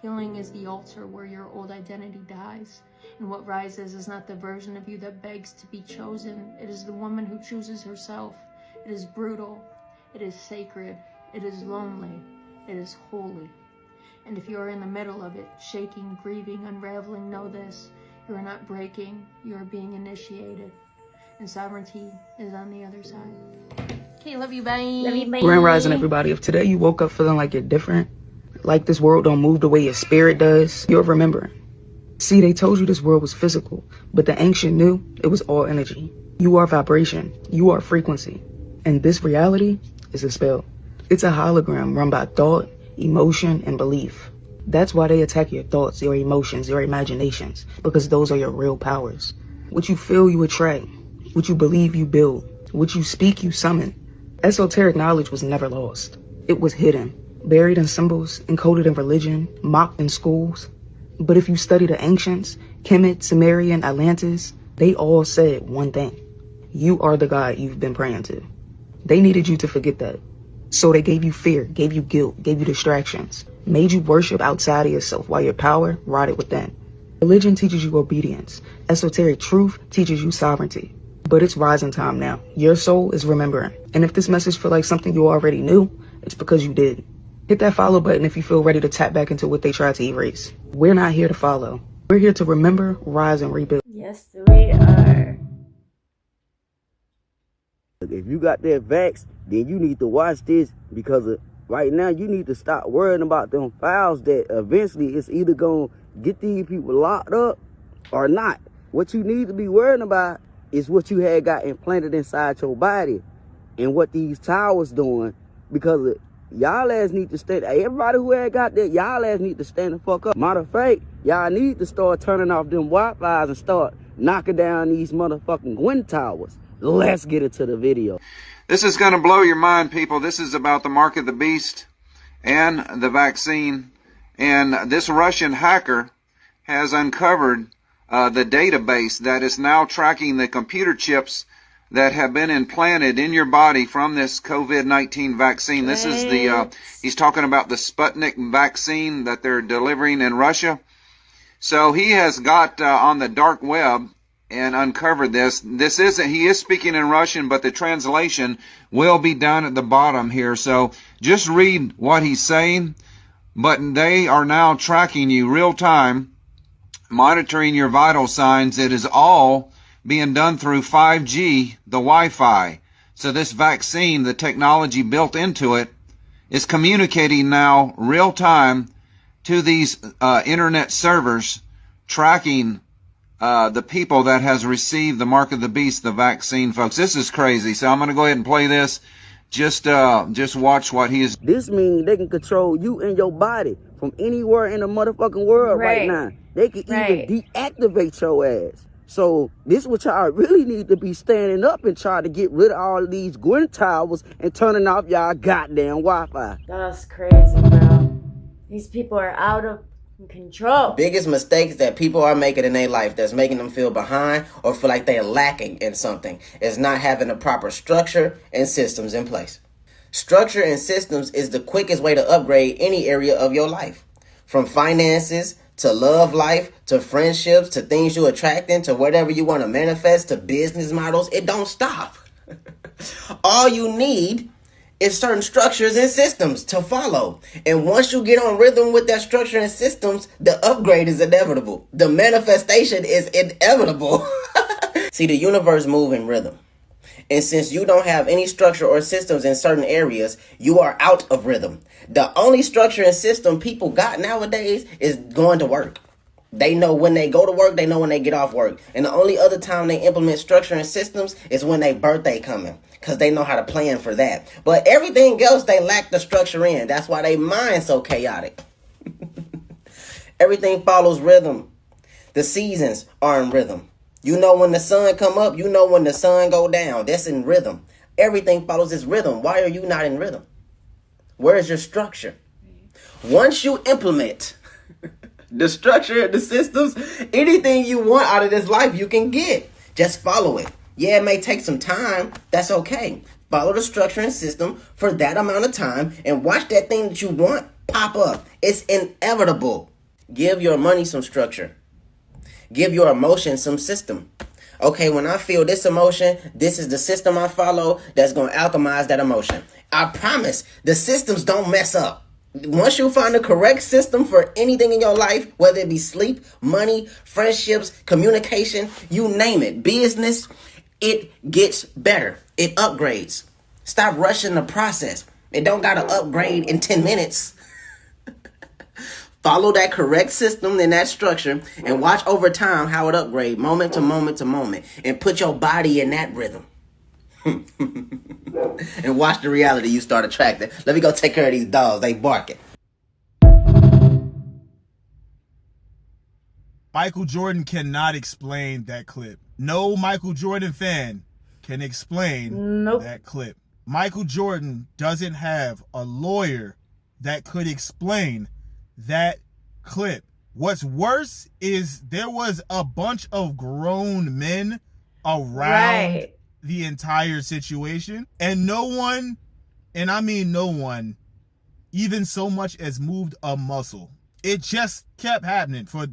Healing is the altar where your old identity dies, and what rises is not the version of you that begs to be chosen. It is the woman who chooses herself. It is brutal. It is sacred. It is lonely. It is holy. And if you are in the middle of it, shaking, grieving, unraveling, know this: you are not breaking, you are being initiated. And sovereignty is on the other side. Okay, love you, bye. Love you, bye. Grand Rising, everybody. If today you woke up feeling like you're different, like this world don't move the way your spirit does, you're remembering. See, they told you this world was physical, but the ancient knew it was all energy. You are vibration. You are frequency. And this reality is a spell. It's a hologram run by thought, emotion, and belief. That's why they attack your thoughts, your emotions, your imaginations, because those are your real powers. What you feel, you attract. What you believe, you build. What you speak, you summon. Esoteric knowledge was never lost. It was hidden, buried in symbols, encoded in religion, mocked in schools. But if you study the ancients, Kemet, Sumerian, Atlantis, they all said one thing: you are the God you've been praying to. They needed you to forget that. So they gave you fear, gave you guilt, gave you distractions, made you worship outside of yourself while your power rotted within. Religion teaches you obedience. Esoteric truth teaches you sovereignty. But it's rising time now. Your soul is remembering. And if this message feel like something you already knew, it's because you did. Hit that follow button if you feel ready to tap back into what they tried to erase. We're not here to follow. We're here to remember, rise, and rebuild. Yes, we are. If you got that vax, then you need to watch this, because right now you need to stop worrying about them files that eventually it's either going to get these people locked up or not. What you need to be worrying about is what you had got implanted inside your body and what these towers doing, because y'all ass need to stand. Everybody who had got that, y'all ass need to stand the fuck up. Matter of fact, y'all need to start turning off them Wi-Fi's and start knocking down these motherfucking wind towers. Let's get into the video. This is going to blow your mind, people. This is about the mark of the beast and the vaccine. And this Russian hacker has uncovered the database that is now tracking the computer chips that have been implanted in your body from this COVID-19 vaccine. This is the, he's talking about the Sputnik vaccine that they're delivering in Russia. So he has got on the dark web and uncovered this. This isn't, he is speaking in Russian, but the translation will be down at the bottom here. So just read what he's saying. But they are now tracking you real time, monitoring your vital signs. It is all being done through 5G, the Wi-Fi. So this vaccine, the technology built into it, is communicating now real time to these internet servers, tracking the people that has received the mark of the beast, the vaccine, folks. This is crazy. So I'm going to go ahead and play this. Just watch what he is. This means they can control you and your body from anywhere in the motherfucking world right now. They can even deactivate your ass. So this is what y'all really need to be standing up and try to get rid of all of these Gwyn towers and turning off y'all goddamn Wi-Fi. That's crazy, bro. These people are out of control. Biggest mistakes that people are making in their life that's making them feel behind or feel like they're lacking in something is not having the proper structure and systems in place. Structure and systems is the quickest way to upgrade any area of your life. From finances to love life, to friendships, to things you attracting, to whatever you want to manifest, to business models, it don't stop. All you need is certain structures and systems to follow. And once you get on rhythm with that structure and systems, the upgrade is inevitable. The manifestation is inevitable. See, the universe moves in rhythm. And since you don't have any structure or systems in certain areas, you are out of rhythm. The only structure and system people got nowadays is going to work. They know when they go to work, they know when they get off work. And the only other time they implement structure and systems is when their birthday coming, because they know how to plan for that. But everything else, they lack the structure in. That's why their mind's so chaotic. Everything follows rhythm. The seasons are in rhythm. You know when the sun come up, you know when the sun go down. That's in rhythm. Everything follows this rhythm. Why are you not in rhythm? Where is your structure? Once you implement the structure and the systems, anything you want out of this life, you can get. Just follow it. Yeah, it may take some time. That's okay. Follow the structure and system for that amount of time and watch that thing that you want pop up. It's inevitable. Give your money some structure. Give your emotion some system. Okay, when I feel this emotion, this is the system I follow that's going to alchemize that emotion. I promise the systems don't mess up. Once you find the correct system for anything in your life, whether it be sleep, money, friendships, communication, you name it, business, it gets better. It upgrades. Stop rushing the process. It don't got to upgrade in 10 minutes. Follow that correct system and that structure and watch over time how it upgrades moment to moment to moment, and put your body in that rhythm. And watch the reality you start attracting. Let me go take care of these dogs. They barking. Michael Jordan cannot explain that clip. No Michael Jordan fan can explain that clip. Michael Jordan doesn't have a lawyer that could explain that clip. What's worse is there was a bunch of grown men around the entire situation, and no one, and I mean no one, even so much as moved a muscle. It just kept happening for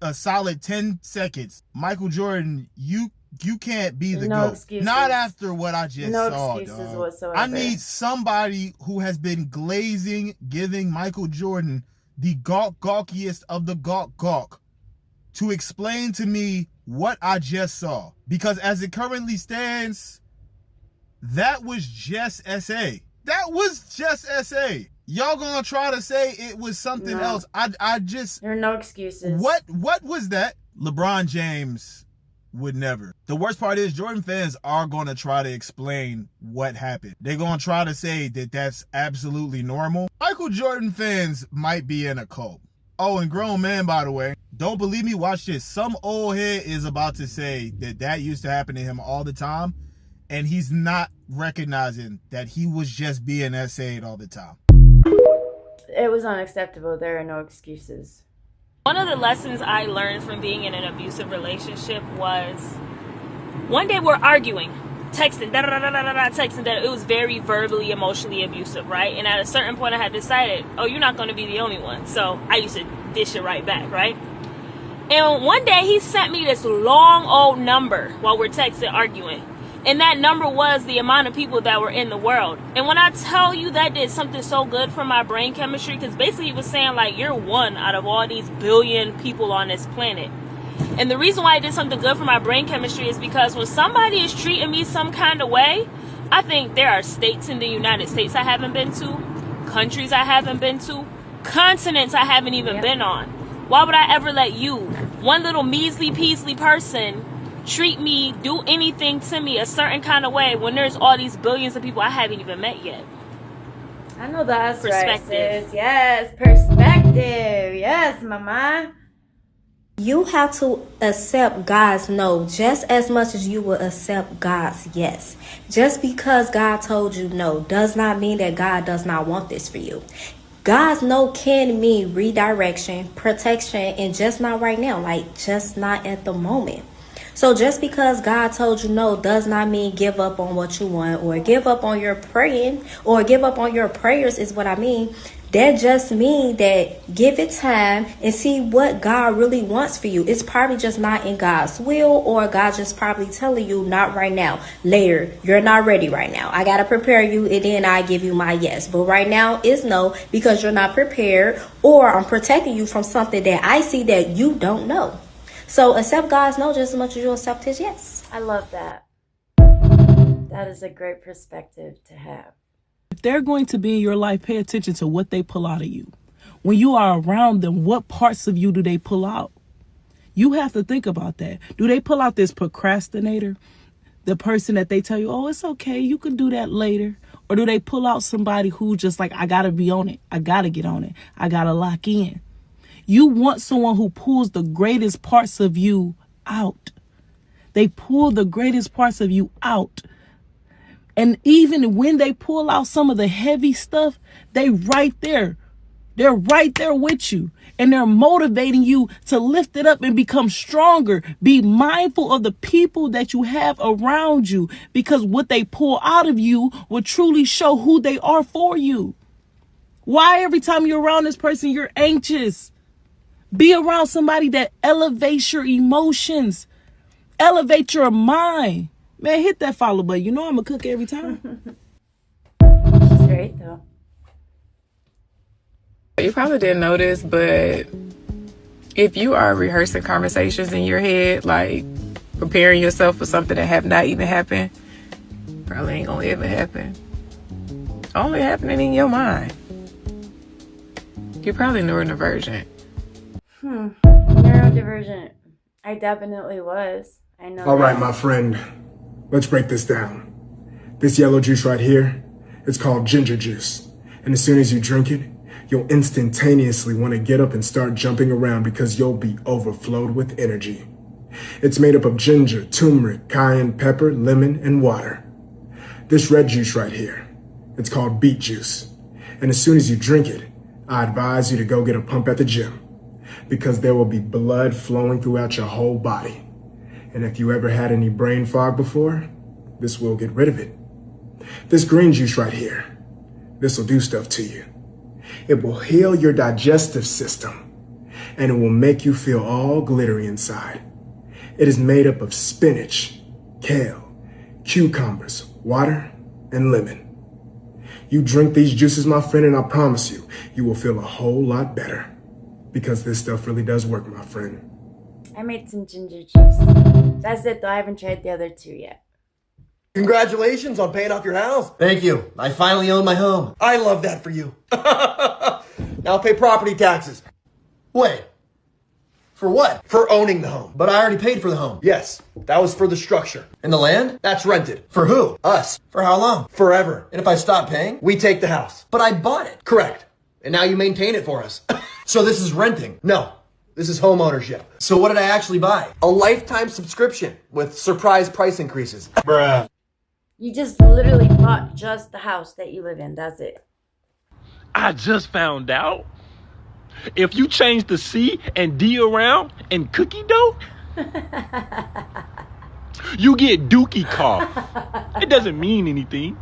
a solid 10 seconds. Michael Jordan, you can't be the GOAT. Excuses. Not after what I just saw, No excuses dog. whatsoever. I need somebody who has been giving Michael Jordan the gawkiest of the gawk to explain to me what I just saw. Because as it currently stands, that was just SA. That was just SA. Y'all gonna try to say it was something else. I just... There are no excuses. What was that? LeBron James would never. The worst part is Jordan fans are gonna try to explain what happened. They're gonna try to say that that's absolutely normal. Michael Jordan fans might be in a cult. Oh, and grown man, by the way, don't believe me? Watch this. Some old head is about to say that used to happen to him all the time, and he's not recognizing that he was just being SA'd all the time. It was unacceptable. There are no excuses. One of the lessons I learned from being in an abusive relationship was one day we're arguing, texting, texting. It was very verbally, emotionally abusive, right? And at a certain point I had decided, oh, you're not going to be the only one. So I used to dish it right back, right? And one day he sent me this long old number while we're texting, arguing. And that number was the amount of people that were in the world. And when I tell you that did something so good for my brain chemistry, because basically he was saying, like, you're one out of all these billion people on this planet. And the reason why it did something good for my brain chemistry is because when somebody is treating me some kind of way, I think there are states in the United States I haven't been to, countries I haven't been to, continents I haven't even been on. Why would I ever let you, one little measly peasly person, treat me, do anything to me a certain kind of way when there's all these billions of people I haven't even met yet? I know that's Perspective. right, sis. Yes, perspective. Yes, mama. You have to accept God's no just as much as you will accept God's yes. Just because God told you no does not mean that God does not want this for you. God's no can mean redirection, protection, and just not right now, like just not at the moment. So just because God told you no does not mean give up on what you want or give up on your praying or give up on your prayers is what I mean. That just means that give it time and see what God really wants for you. It's probably just not in God's will, or God just probably telling you not right now. Later, you're not ready right now. I got to prepare you and then I give you my yes. But right now is no, because you're not prepared, or I'm protecting you from something that I see that you don't know. So accept God's no just as much as you accept his yes. I love that. That is a great perspective to have. If they're going to be in your life, pay attention to what they pull out of you. When you are around them, what parts of you do they pull out? You have to think about that. Do they pull out this procrastinator? The person that they tell you, oh, it's okay, you can do that later. Or do they pull out somebody who just like, I got to be on it. I got to get on it. I got to lock in. You want someone who pulls the greatest parts of you out. They pull the greatest parts of you out. And even when they pull out some of the heavy stuff, they right there. They're right there with you. And they're motivating you to lift it up and become stronger. Be mindful of the people that you have around you, because what they pull out of you will truly show who they are for you. Why every time you're around this person, you're anxious? Be around somebody that elevates your emotions, elevate your mind. Man, hit that follow button. You know I'm a cook every time. She's great, though. You probably didn't know this, but if you are rehearsing conversations in your head, like preparing yourself for something that have not even happened, probably ain't gonna ever happen. Only happening in your mind. You're probably neurodivergent. Neurodivergent. I definitely was. I know. All right, my friend. Let's break this down. This yellow juice right here, it's called ginger juice. And as soon as you drink it, you'll instantaneously want to get up and start jumping around because you'll be overflowed with energy. It's made up of ginger, turmeric, cayenne pepper, lemon, and water. This red juice right here, it's called beet juice. And as soon as you drink it, I advise you to go get a pump at the gym because there will be blood flowing throughout your whole body. And if you ever had any brain fog before, this will get rid of it. This green juice right here, this will do stuff to you. It will heal your digestive system, and it will make you feel all glittery inside. It is made up of spinach, kale, cucumbers, water, and lemon. You drink these juices, my friend, and I promise you, you will feel a whole lot better because this stuff really does work, my friend. I made some ginger juice. That's it, though. I haven't tried the other two yet. Congratulations on paying off your house. Thank you. I finally own my home. I love that for you. Now pay property taxes. Wait. For what? For owning the home. But I already paid for the home. Yes. That was for the structure. And the land? That's rented. For who? Us. For how long? Forever. And if I stop paying? We take the house. But I bought it. Correct. And now you maintain it for us. So this is renting? No. This is home ownership. So what did I actually buy? A lifetime subscription with surprise price increases. Bruh. You just literally bought just the house that you live in. That's it. I just found out. If you change the C and D around in cookie dough, you get dookie cough. It doesn't mean anything.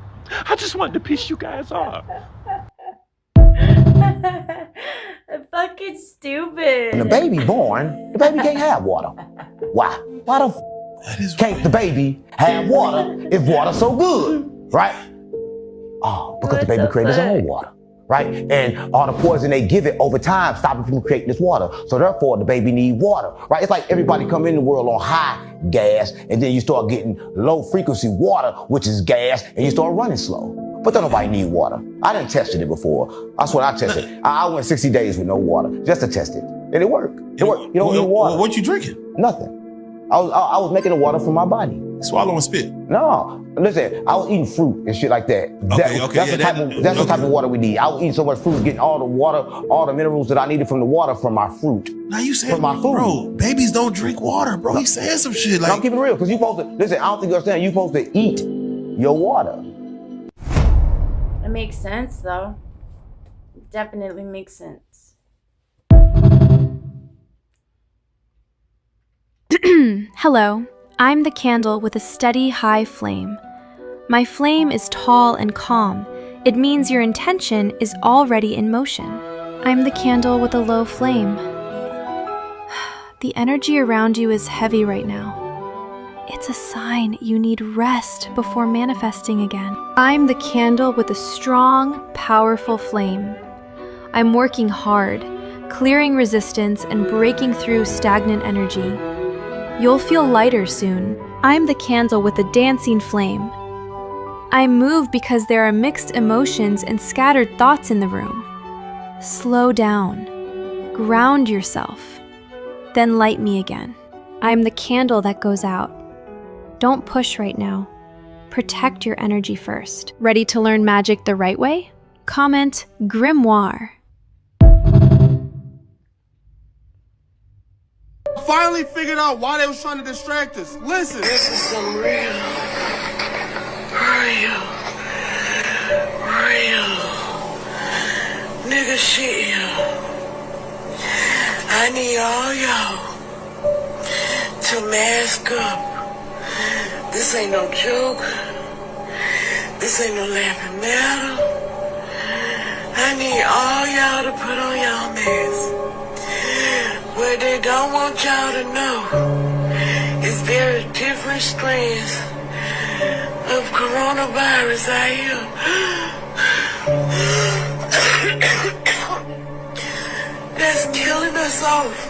I just wanted to piss you guys off. Fucking stupid. When the baby born, the baby can't have water. Why? Why the can't the baby have water if water's so good, right? Oh, because the baby created his own water, right? And all the poison they give it over time stop it from creating this water. So therefore, the baby need water, right? It's like everybody come in the world on high gas, and then you start getting low frequency water, which is gas, and you start running slow. But don't nobody need water. I done tested it before. That's what I tested. I went 60 days with no water just to test it. And it worked. It worked. You don't need water. What you drinking? Nothing. I was making the water for my body. Swallow and spit. No. Listen, I was eating fruit and shit like that. That's the type of water we need. I was eating so much fruit, getting all the water, all the minerals that I needed from the water from my fruit. Now you saying, from my food. Bro, babies don't drink water, bro. He's saying some shit like. No, I'm keeping it real, because you supposed to, listen, I don't think you understand, you supposed to eat your water. It makes sense, though. It definitely makes sense. Hello, I'm the candle with a steady high flame. My flame is tall and calm. It means your intention is already in motion. I'm the candle with a low flame. The energy around you is heavy right now. It's a sign you need rest before manifesting again. I'm the candle with a strong, powerful flame. I'm working hard, clearing resistance and breaking through stagnant energy. You'll feel lighter soon. I'm the candle with a dancing flame. I move because there are mixed emotions and scattered thoughts in the room. Slow down. Ground yourself. then light me again. I'm the candle that goes out. Don't push right now. Protect your energy first. Ready to learn magic the right way? Comment grimoire. Finally figured out why they was trying to distract us. Listen. This is some real nigga shit here. I need all y'all to mask up. This ain't no joke. This ain't no laughing matter. I need all y'all to put on y'all masks. What they don't want y'all to know is there are different strains of coronavirus out here. That's killing us off.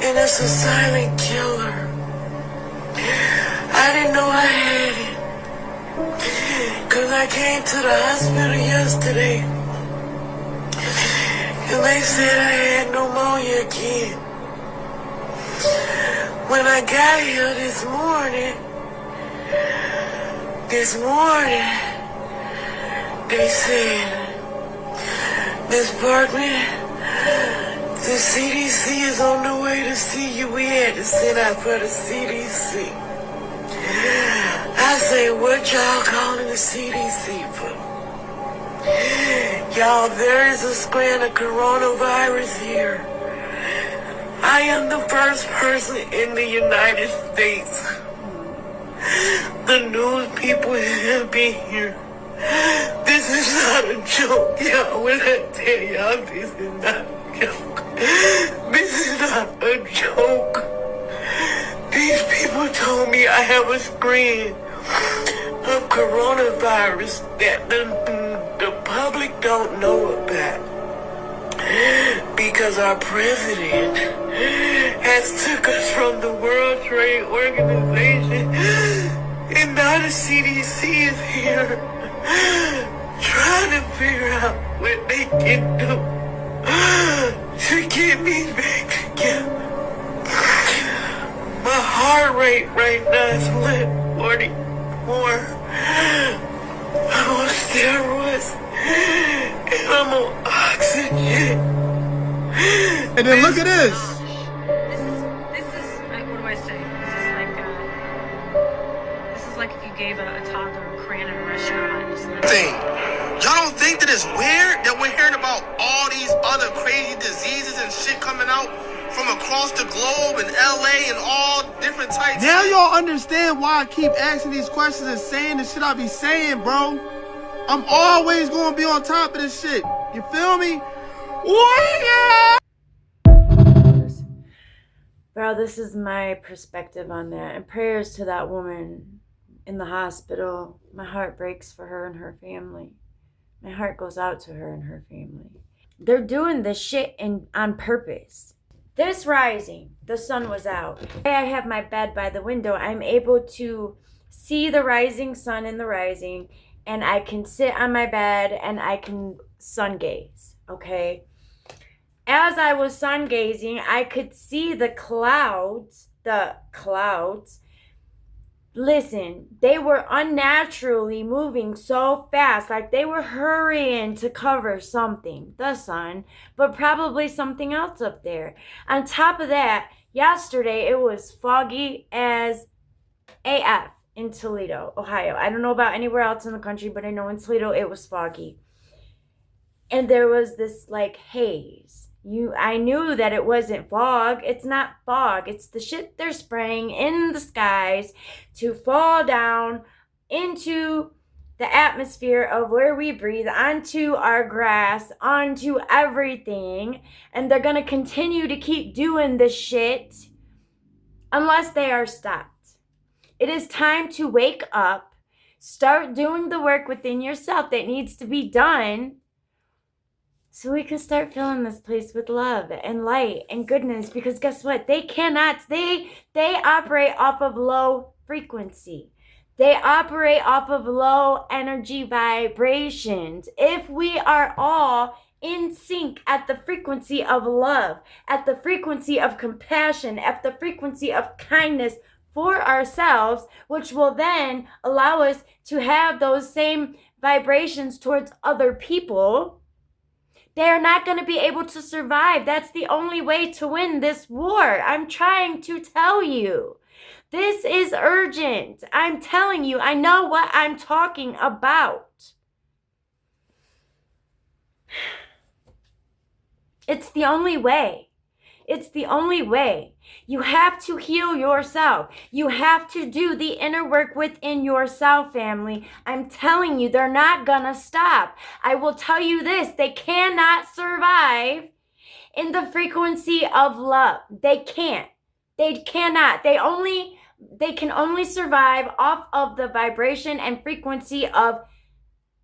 And it's a silent killer. I didn't know I had it. Cause I came to the hospital yesterday. And they said I had pneumonia again. When I got here this morning, they said, Miss Parkman, the CDC is on the way to see you. We had to send out for the CDC. I say, what y'all calling the CDC for? Y'all, there is a strand of coronavirus here. I am the first person in the United States. The news people have been here. This is not a joke, y'all. When I tell y'all this is not a joke. This is not a joke. These people told me I have a strain of coronavirus that the public don't know about. Because our president has took us from the World Trade Organization, and now the CDC is here trying to figure out what they can do to get me back together. My heart rate right now is 144. I'm on steroids and I'm on oxygen. And then look at this. This is like, what do I say? This is like if you gave a toddler a crayon at a restaurant. And just Y'all don't think that it's weird that we're hearing about all these other crazy diseases and shit coming out from across the globe and LA and all different types? Now y'all understand why I keep asking these questions and saying the shit I be saying, bro. I'm always gonna be on top of this shit. You feel me? Bro, this is my perspective on that. And prayers to that woman in the hospital. My heart breaks for her and her family. My heart goes out to her and her family. They're doing this shit on purpose. This rising, the sun was out. I have my bed by the window. I'm able to see the rising sun in the rising, and I can sit on my bed and I can sun gaze, okay? As I was sun gazing, I could see the clouds. Listen, they were unnaturally moving so fast, like they were hurrying to cover something, the sun, but probably something else up there. On top of that, yesterday it was foggy as AF in Toledo, Ohio. I don't know about anywhere else in the country, but I know in Toledo it was foggy. And there was this like haze. I knew that it wasn't fog. It's not fog. It's the shit they're spraying in the skies to fall down into the atmosphere of where we breathe, onto our grass, onto everything. And they're going to continue to keep doing this shit unless they are stopped. It is time to wake up, start doing the work within yourself that needs to be done, so we can start filling this place with love and light and goodness. Because guess what? They operate off of low frequency. They operate off of low energy vibrations. If we are all in sync at the frequency of love, at the frequency of compassion, at the frequency of kindness for ourselves, which will then allow us to have those same vibrations towards other people, they're not going to be able to survive. That's the only way to win this war. I'm trying to tell you. This is urgent. I'm telling you, I know what I'm talking about. It's the only way. It's the only way. You have to heal yourself. You have to do the inner work within yourself, family. I'm telling you, they're not gonna stop. I will tell you this, they cannot survive in the frequency of love. They can't. They cannot. They can only survive off of the vibration and frequency of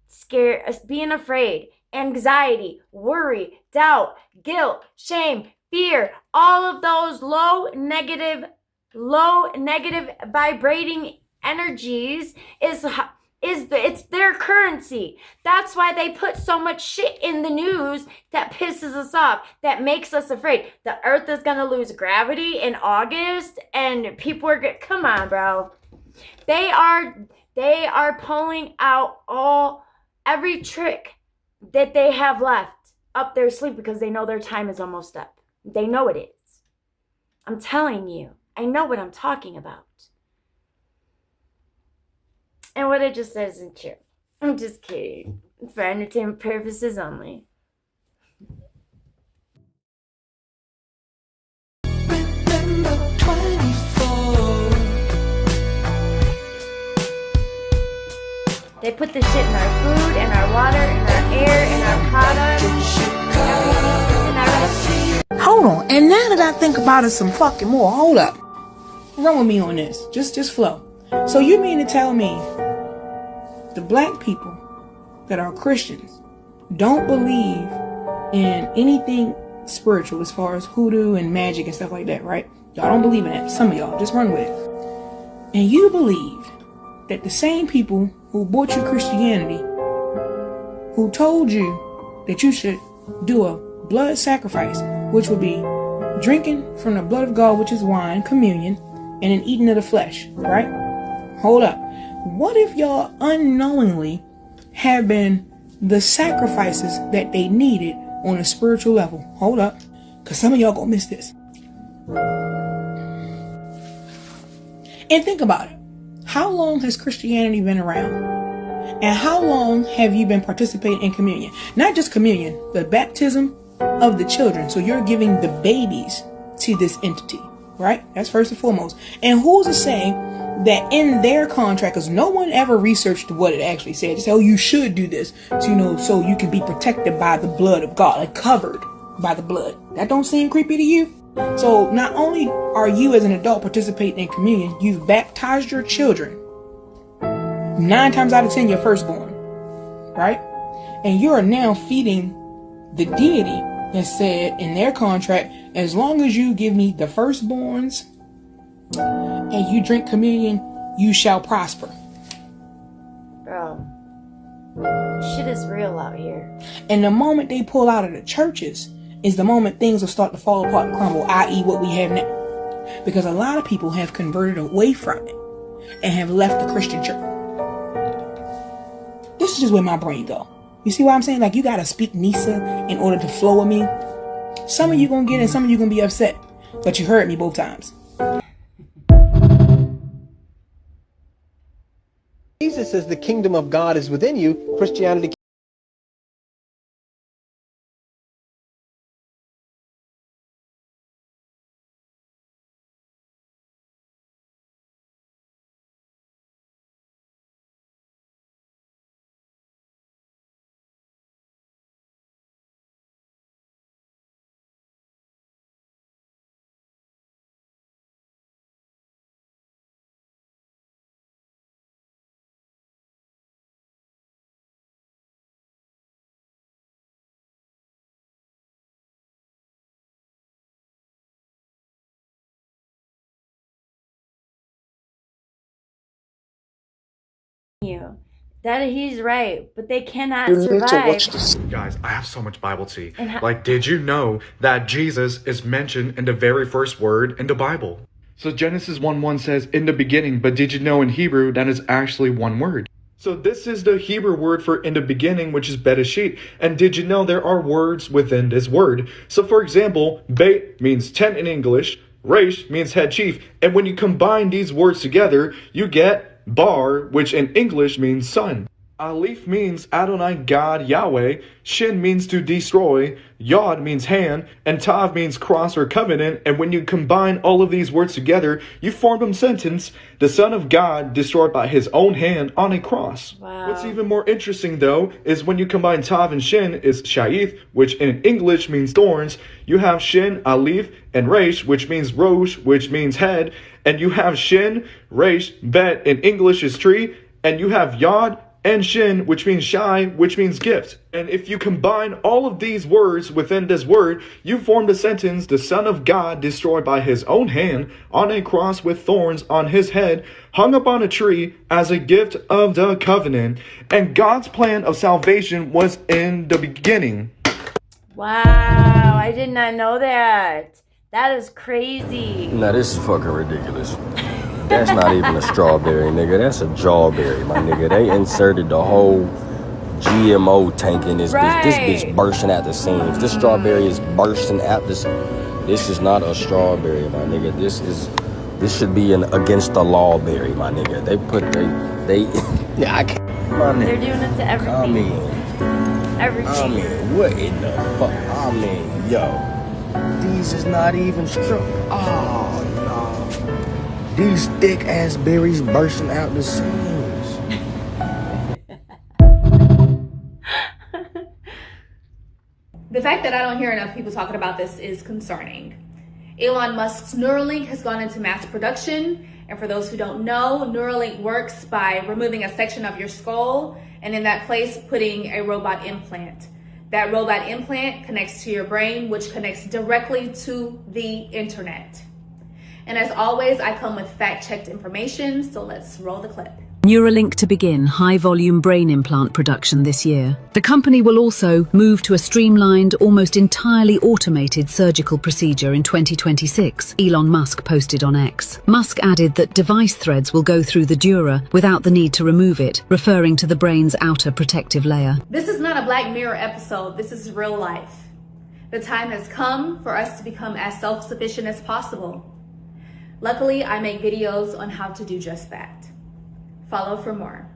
scare, being afraid, anxiety, worry, doubt, guilt, shame, fear, all of those low negative vibrating energies it's their currency. That's why they put so much shit in the news that pisses us off, that makes us afraid. The earth is going to lose gravity in August and people are come on, bro. They are pulling out every trick that they have left up their sleeve because they know their time is almost up. They know it is. I'm telling you, I know what I'm talking about. And what I just said isn't true. I'm just kidding. For entertainment purposes only. They put the shit in our food, in our water, in our air, in our products. It's in our recipes. Hold on. And now that I think about it some fucking more, hold up. Run with me on this. Just flow. So you mean to tell me the black people that are Christians don't believe in anything spiritual as far as hoodoo and magic and stuff like that, right? Y'all don't believe in that. Some of y'all. Just run with it. And you believe that the same people who brought you Christianity, who told you that you should do a blood sacrifice, which would be drinking from the blood of God, which is wine, communion, and an eating of the flesh, right? Hold up. What if y'all unknowingly have been the sacrifices that they needed on a spiritual level? Hold up. Because some of y'all gonna miss this. And think about it. How long has Christianity been around? And how long have you been participating in communion? Not just communion, but baptism of the children. So you're giving the babies to this entity, right? That's first and foremost. And who's to say that in their contract, because no one ever researched what it actually said, just, oh, you should do this, to, so you can be protected by the blood of God, like covered by the blood. That don't seem creepy to you? So not only are you as an adult participating in communion, you've baptized your children. 9 times out of 10, your firstborn, right? And you are now feeding the deity that said in their contract, as long as you give me the firstborns and you drink communion, you shall prosper. Bro, shit is real out here. And the moment they pull out of the churches is the moment things will start to fall apart and crumble, i.e. what we have now. Because a lot of people have converted away from it and have left the Christian church. This is just where my brain go. You see what I'm saying? Like, you gotta speak Nisa in order to flow with me. Some of you gonna get it, some of you gonna be upset. But you heard me both times. Jesus says the kingdom of God is within you. Christianity. You. That he's right, but they cannot survive. Guys, I have so much Bible tea. Like, did you know that Jesus is mentioned in the very first word in the Bible? So Genesis 1:1 says, in the beginning, but did you know in Hebrew that is actually one word? So this is the Hebrew word for in the beginning, which is Bereshit. And did you know there are words within this word? So for example, Beit means tent in English, Resh means head chief. And when you combine these words together, you get Bar, which in English means son. Alif means Adonai, God, Yahweh. Shin means to destroy. Yod means hand. And Tav means cross or covenant. And when you combine all of these words together, you form a sentence, the Son of God destroyed by his own hand on a cross. Wow. What's even more interesting, though, is when you combine Tav and Shin is Shaith, which in English means thorns. You have Shin, Alif, and Resh, which means Rosh, which means head. And you have Shin, Resh, Bet in English is tree. And you have Yod and Shin, which means Shai, which means gift. And if you combine all of these words within this word, you form the sentence, the Son of God destroyed by his own hand on a cross with thorns on his head, hung upon a tree as a gift of the covenant. And God's plan of salvation was in the beginning. Wow, I did not know that. That is crazy. Now this is fucking ridiculous. That's not even a strawberry, nigga. That's a jawberry, my nigga. They inserted the whole GMO tank in this bitch. This bitch bursting at the seams. This strawberry is bursting at the seams. This is not a strawberry, my nigga. This should be an against the law berry, my nigga. Yeah, I can't. My nigga. They're doing it to everything. Everything. What in the fuck? I mean, yo. These is not even struck. Oh, no. These thick ass berries bursting out the seams. The fact that I don't hear enough people talking about this is concerning. Elon Musk's Neuralink has gone into mass production. And for those who don't know, Neuralink works by removing a section of your skull and in that place putting a robot implant. That robot implant connects to your brain, which connects directly to the internet. And as always, I come with fact-checked information, so let's roll the clip. Neuralink to begin high-volume brain implant production this year. The company will also move to a streamlined, almost entirely automated surgical procedure in 2026, Elon Musk posted on X. Musk added that device threads will go through the dura without the need to remove it, referring to the brain's outer protective layer. This is not a Black Mirror episode, this is real life. The time has come for us to become as self-sufficient as possible. Luckily, I make videos on how to do just that. Follow for more.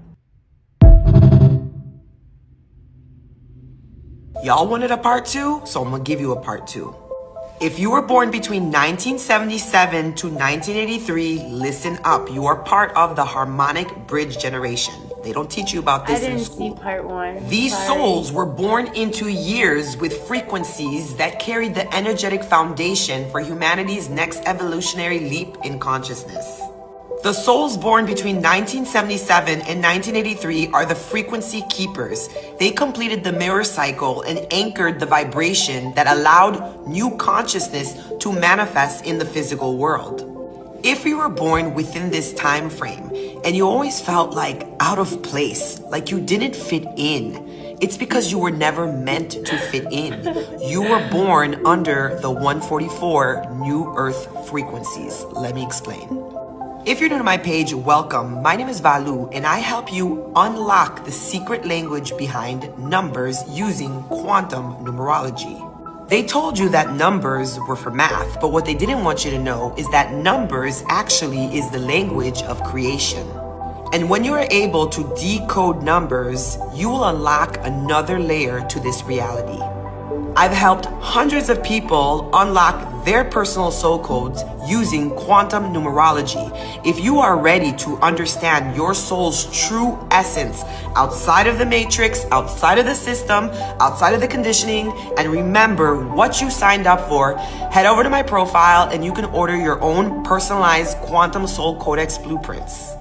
Y'all wanted a part 2, so I'm gonna give you a part 2. If you were born between 1977 to 1983, listen up. You are part of the harmonic bridge generation. They don't teach you about this in school. I didn't see part 1. These souls were born into years with frequencies that carried the energetic foundation for humanity's next evolutionary leap in consciousness. The souls born between 1977 and 1983 are the frequency keepers. They completed the mirror cycle and anchored the vibration that allowed new consciousness to manifest in the physical world. If you were born within this time frame and you always felt like out of place, like you didn't fit in, it's because you were never meant to fit in. You were born under the 144 New Earth frequencies. Let me explain. If you're new to my page, welcome. My name is Valu, and I help you unlock the secret language behind numbers using quantum numerology. They told you that numbers were for math, but what they didn't want you to know is that numbers actually is the language of creation. And when you are able to decode numbers, you will unlock another layer to this reality. I've helped hundreds of people unlock their personal soul codes using quantum numerology. If you are ready to understand your soul's true essence outside of the matrix, outside of the system, outside of the conditioning, and remember what you signed up for, head over to my profile and you can order your own personalized quantum soul codex blueprints.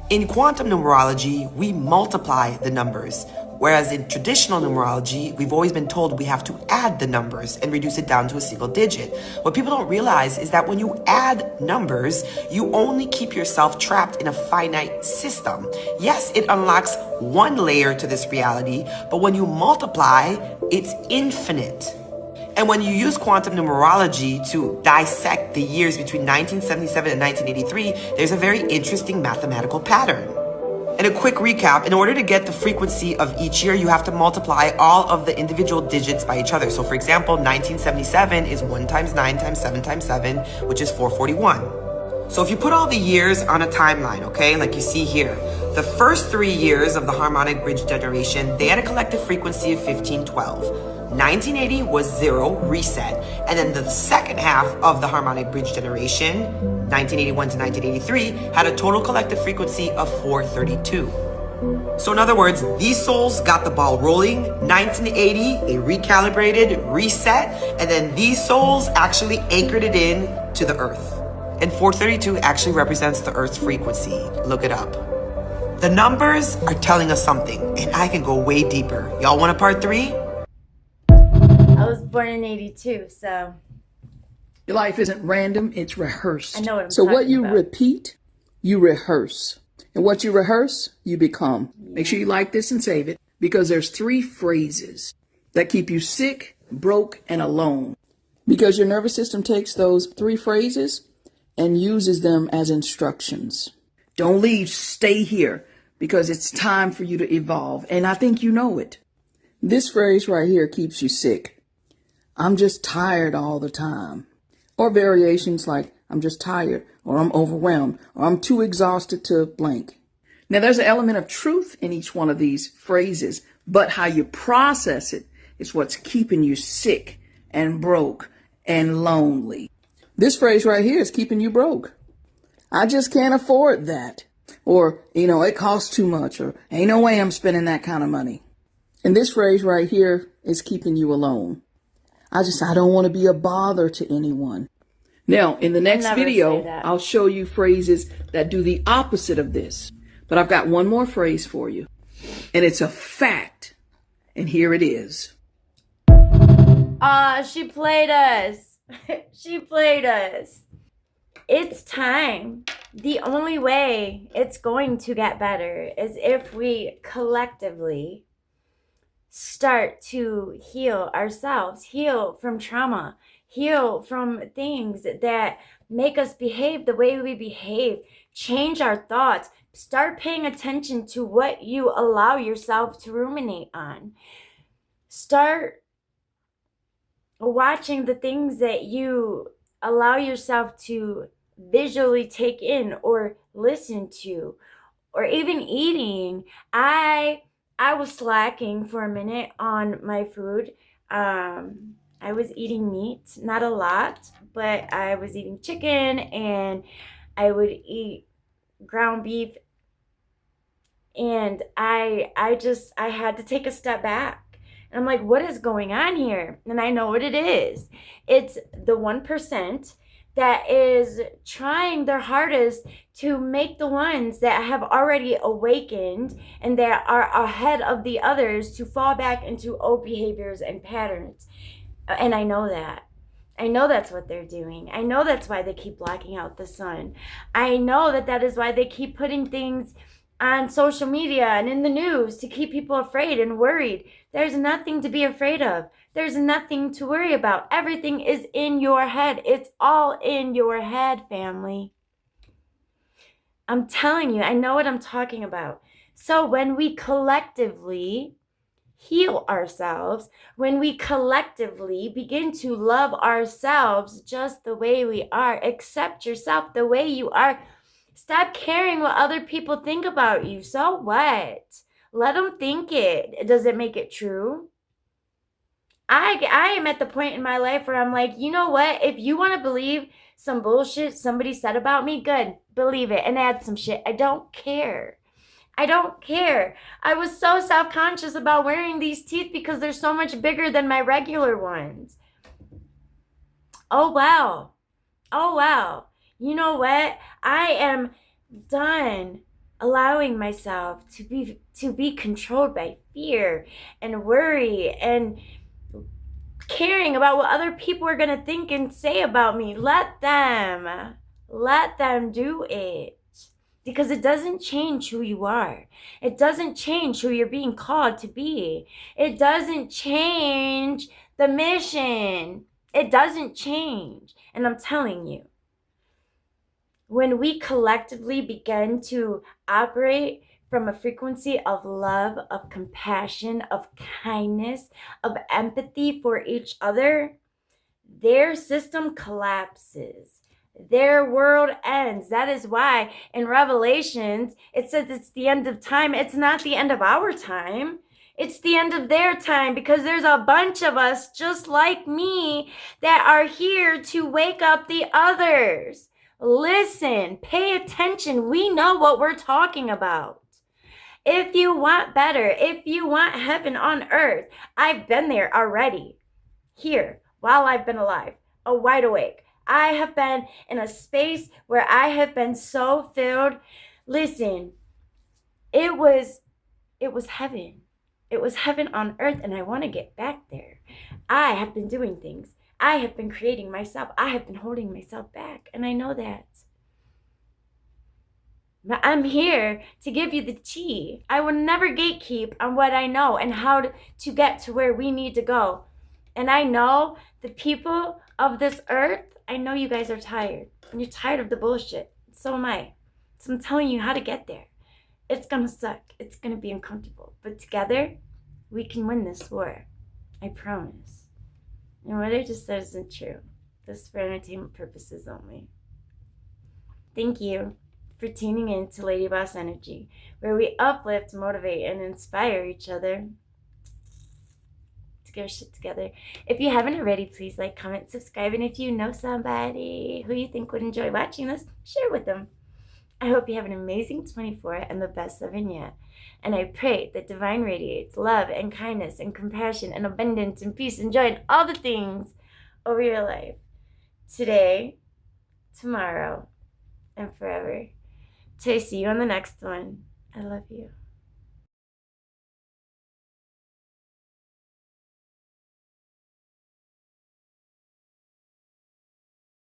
In quantum numerology, we multiply the numbers. Whereas in traditional numerology, we've always been told we have to add the numbers and reduce it down to a single digit. What people don't realize is that when you add numbers, you only keep yourself trapped in a finite system. Yes, it unlocks one layer to this reality, but when you multiply, it's infinite. And when you use quantum numerology to dissect the years between 1977 and 1983, there's a very interesting mathematical pattern. And a quick recap, in order to get the frequency of each year, you have to multiply all of the individual digits by each other. So for example, 1977 is 1 times 9 times 7 times 7, which is 441. So if you put all the years on a timeline, okay, like you see here, the first 3 years of the harmonic bridge generation, they had a collective frequency of 1512. 1980 was 0, reset. And then the second half of the harmonic bridge generation, 1981 to 1983, had a total collective frequency of 432. So in other words, these souls got the ball rolling. 1980, they recalibrated, reset, and then these souls actually anchored it in to the earth. And 432 actually represents the earth's frequency. Look it up. The numbers are telling us something, and I can go way deeper. Y'all want a part 3? I was born in 82, so Your life isn't random, it's rehearsed. I know what I'm So what talking you about. repeat, you rehearse. And what you rehearse, you become. Make sure you like this and save it, because there's 3 phrases that keep you sick, broke, and alone. Because your nervous system takes those 3 phrases and uses them as instructions. Don't leave, stay here, because it's time for you to evolve. And I think you know it. This phrase right here keeps you sick. I'm just tired all the time. Or variations like, I'm just tired, or I'm overwhelmed, or I'm too exhausted to blank. Now, there's an element of truth in each one of these phrases, but how you process it is what's keeping you sick and broke and lonely. This phrase right here is keeping you broke. I just can't afford that. Or, it costs too much, or ain't no way I'm spending that kind of money. And this phrase right here is keeping you alone. I don't want to be a bother to anyone. Now, in the next video, I'll show you phrases that do the opposite of this. But I've got one more phrase for you. And it's a fact. And here it is. She played us. She played us. It's time. The only way it's going to get better is if we collectively start to heal ourselves, heal from trauma, heal from things that make us behave the way we behave, change our thoughts, start paying attention to what you allow yourself to ruminate on. Start watching the things that you allow yourself to visually take in or listen to, or even eating. I was slacking for a minute on my food. I was eating meat, not a lot, but I was eating chicken, and I would eat ground beef, and I had to take a step back. And I'm like, what is going on here? And I know what it is. It's the 1% that is trying their hardest to make the ones that have already awakened and that are ahead of the others to fall back into old behaviors and patterns. And I know that. I know that's what they're doing. I know that's why they keep blocking out the sun. I know that is why they keep putting things on social media and in the news to keep people afraid and worried. There's nothing to be afraid of. There's nothing to worry about. Everything is in your head. It's all in your head, family. I'm telling you, I know what I'm talking about. So when we collectively heal ourselves, when we collectively begin to love ourselves just the way we are, accept yourself the way you are, stop caring what other people think about you. So what? Let them think it. Does it make it true? I am at the point in my life where I'm like, you know what? If you want to believe some bullshit somebody said about me, good. Believe it and add some shit. I don't care. I don't care. I was so self-conscious about wearing these teeth because they're so much bigger than my regular ones. Oh, wow. Oh, wow. You know what? I am done allowing myself to be controlled by fear and worry and caring about what other people are going to think and say about me. Let them do it. Because it doesn't change who you are. It doesn't change who you're being called to be. It doesn't change the mission. It doesn't change. And I'm telling you, when we collectively begin to operate from a frequency of love, of compassion, of kindness, of empathy for each other, their system collapses. Their world ends. That is why in Revelations, it says it's the end of time. It's not the end of our time. It's the end of their time, because there's a bunch of us just like me that are here to wake up the others. Listen, pay attention. We know what we're talking about. If you want better, if you want heaven on earth, I've been there already. Here, while I've been alive, wide awake. I have been in a space where I have been so filled. Listen, it was heaven. It was heaven on earth, and I want to get back there. I have been doing things. I have been creating myself. I have been holding myself back, and I know that. But I'm here to give you the tea. I will never gatekeep on what I know and how to get to where we need to go. And I know the people of this earth, I know you guys are tired. And you're tired of the bullshit. So am I. So I'm telling you how to get there. It's going to suck. It's going to be uncomfortable. But together, we can win this war. I promise. And what I just said isn't true. This is for entertainment purposes only. Thank you for tuning in to Lady Boss Energy, where we uplift, motivate, and inspire each other to get our shit together. If you haven't already, please like, comment, subscribe, and if you know somebody who you think would enjoy watching this, share with them. I hope you have an amazing 24 and the best 7 yet. And I pray that divine radiates love and kindness and compassion and abundance and peace and joy and all the things over your life today, tomorrow, and forever. Till I see you on the next one. I love you.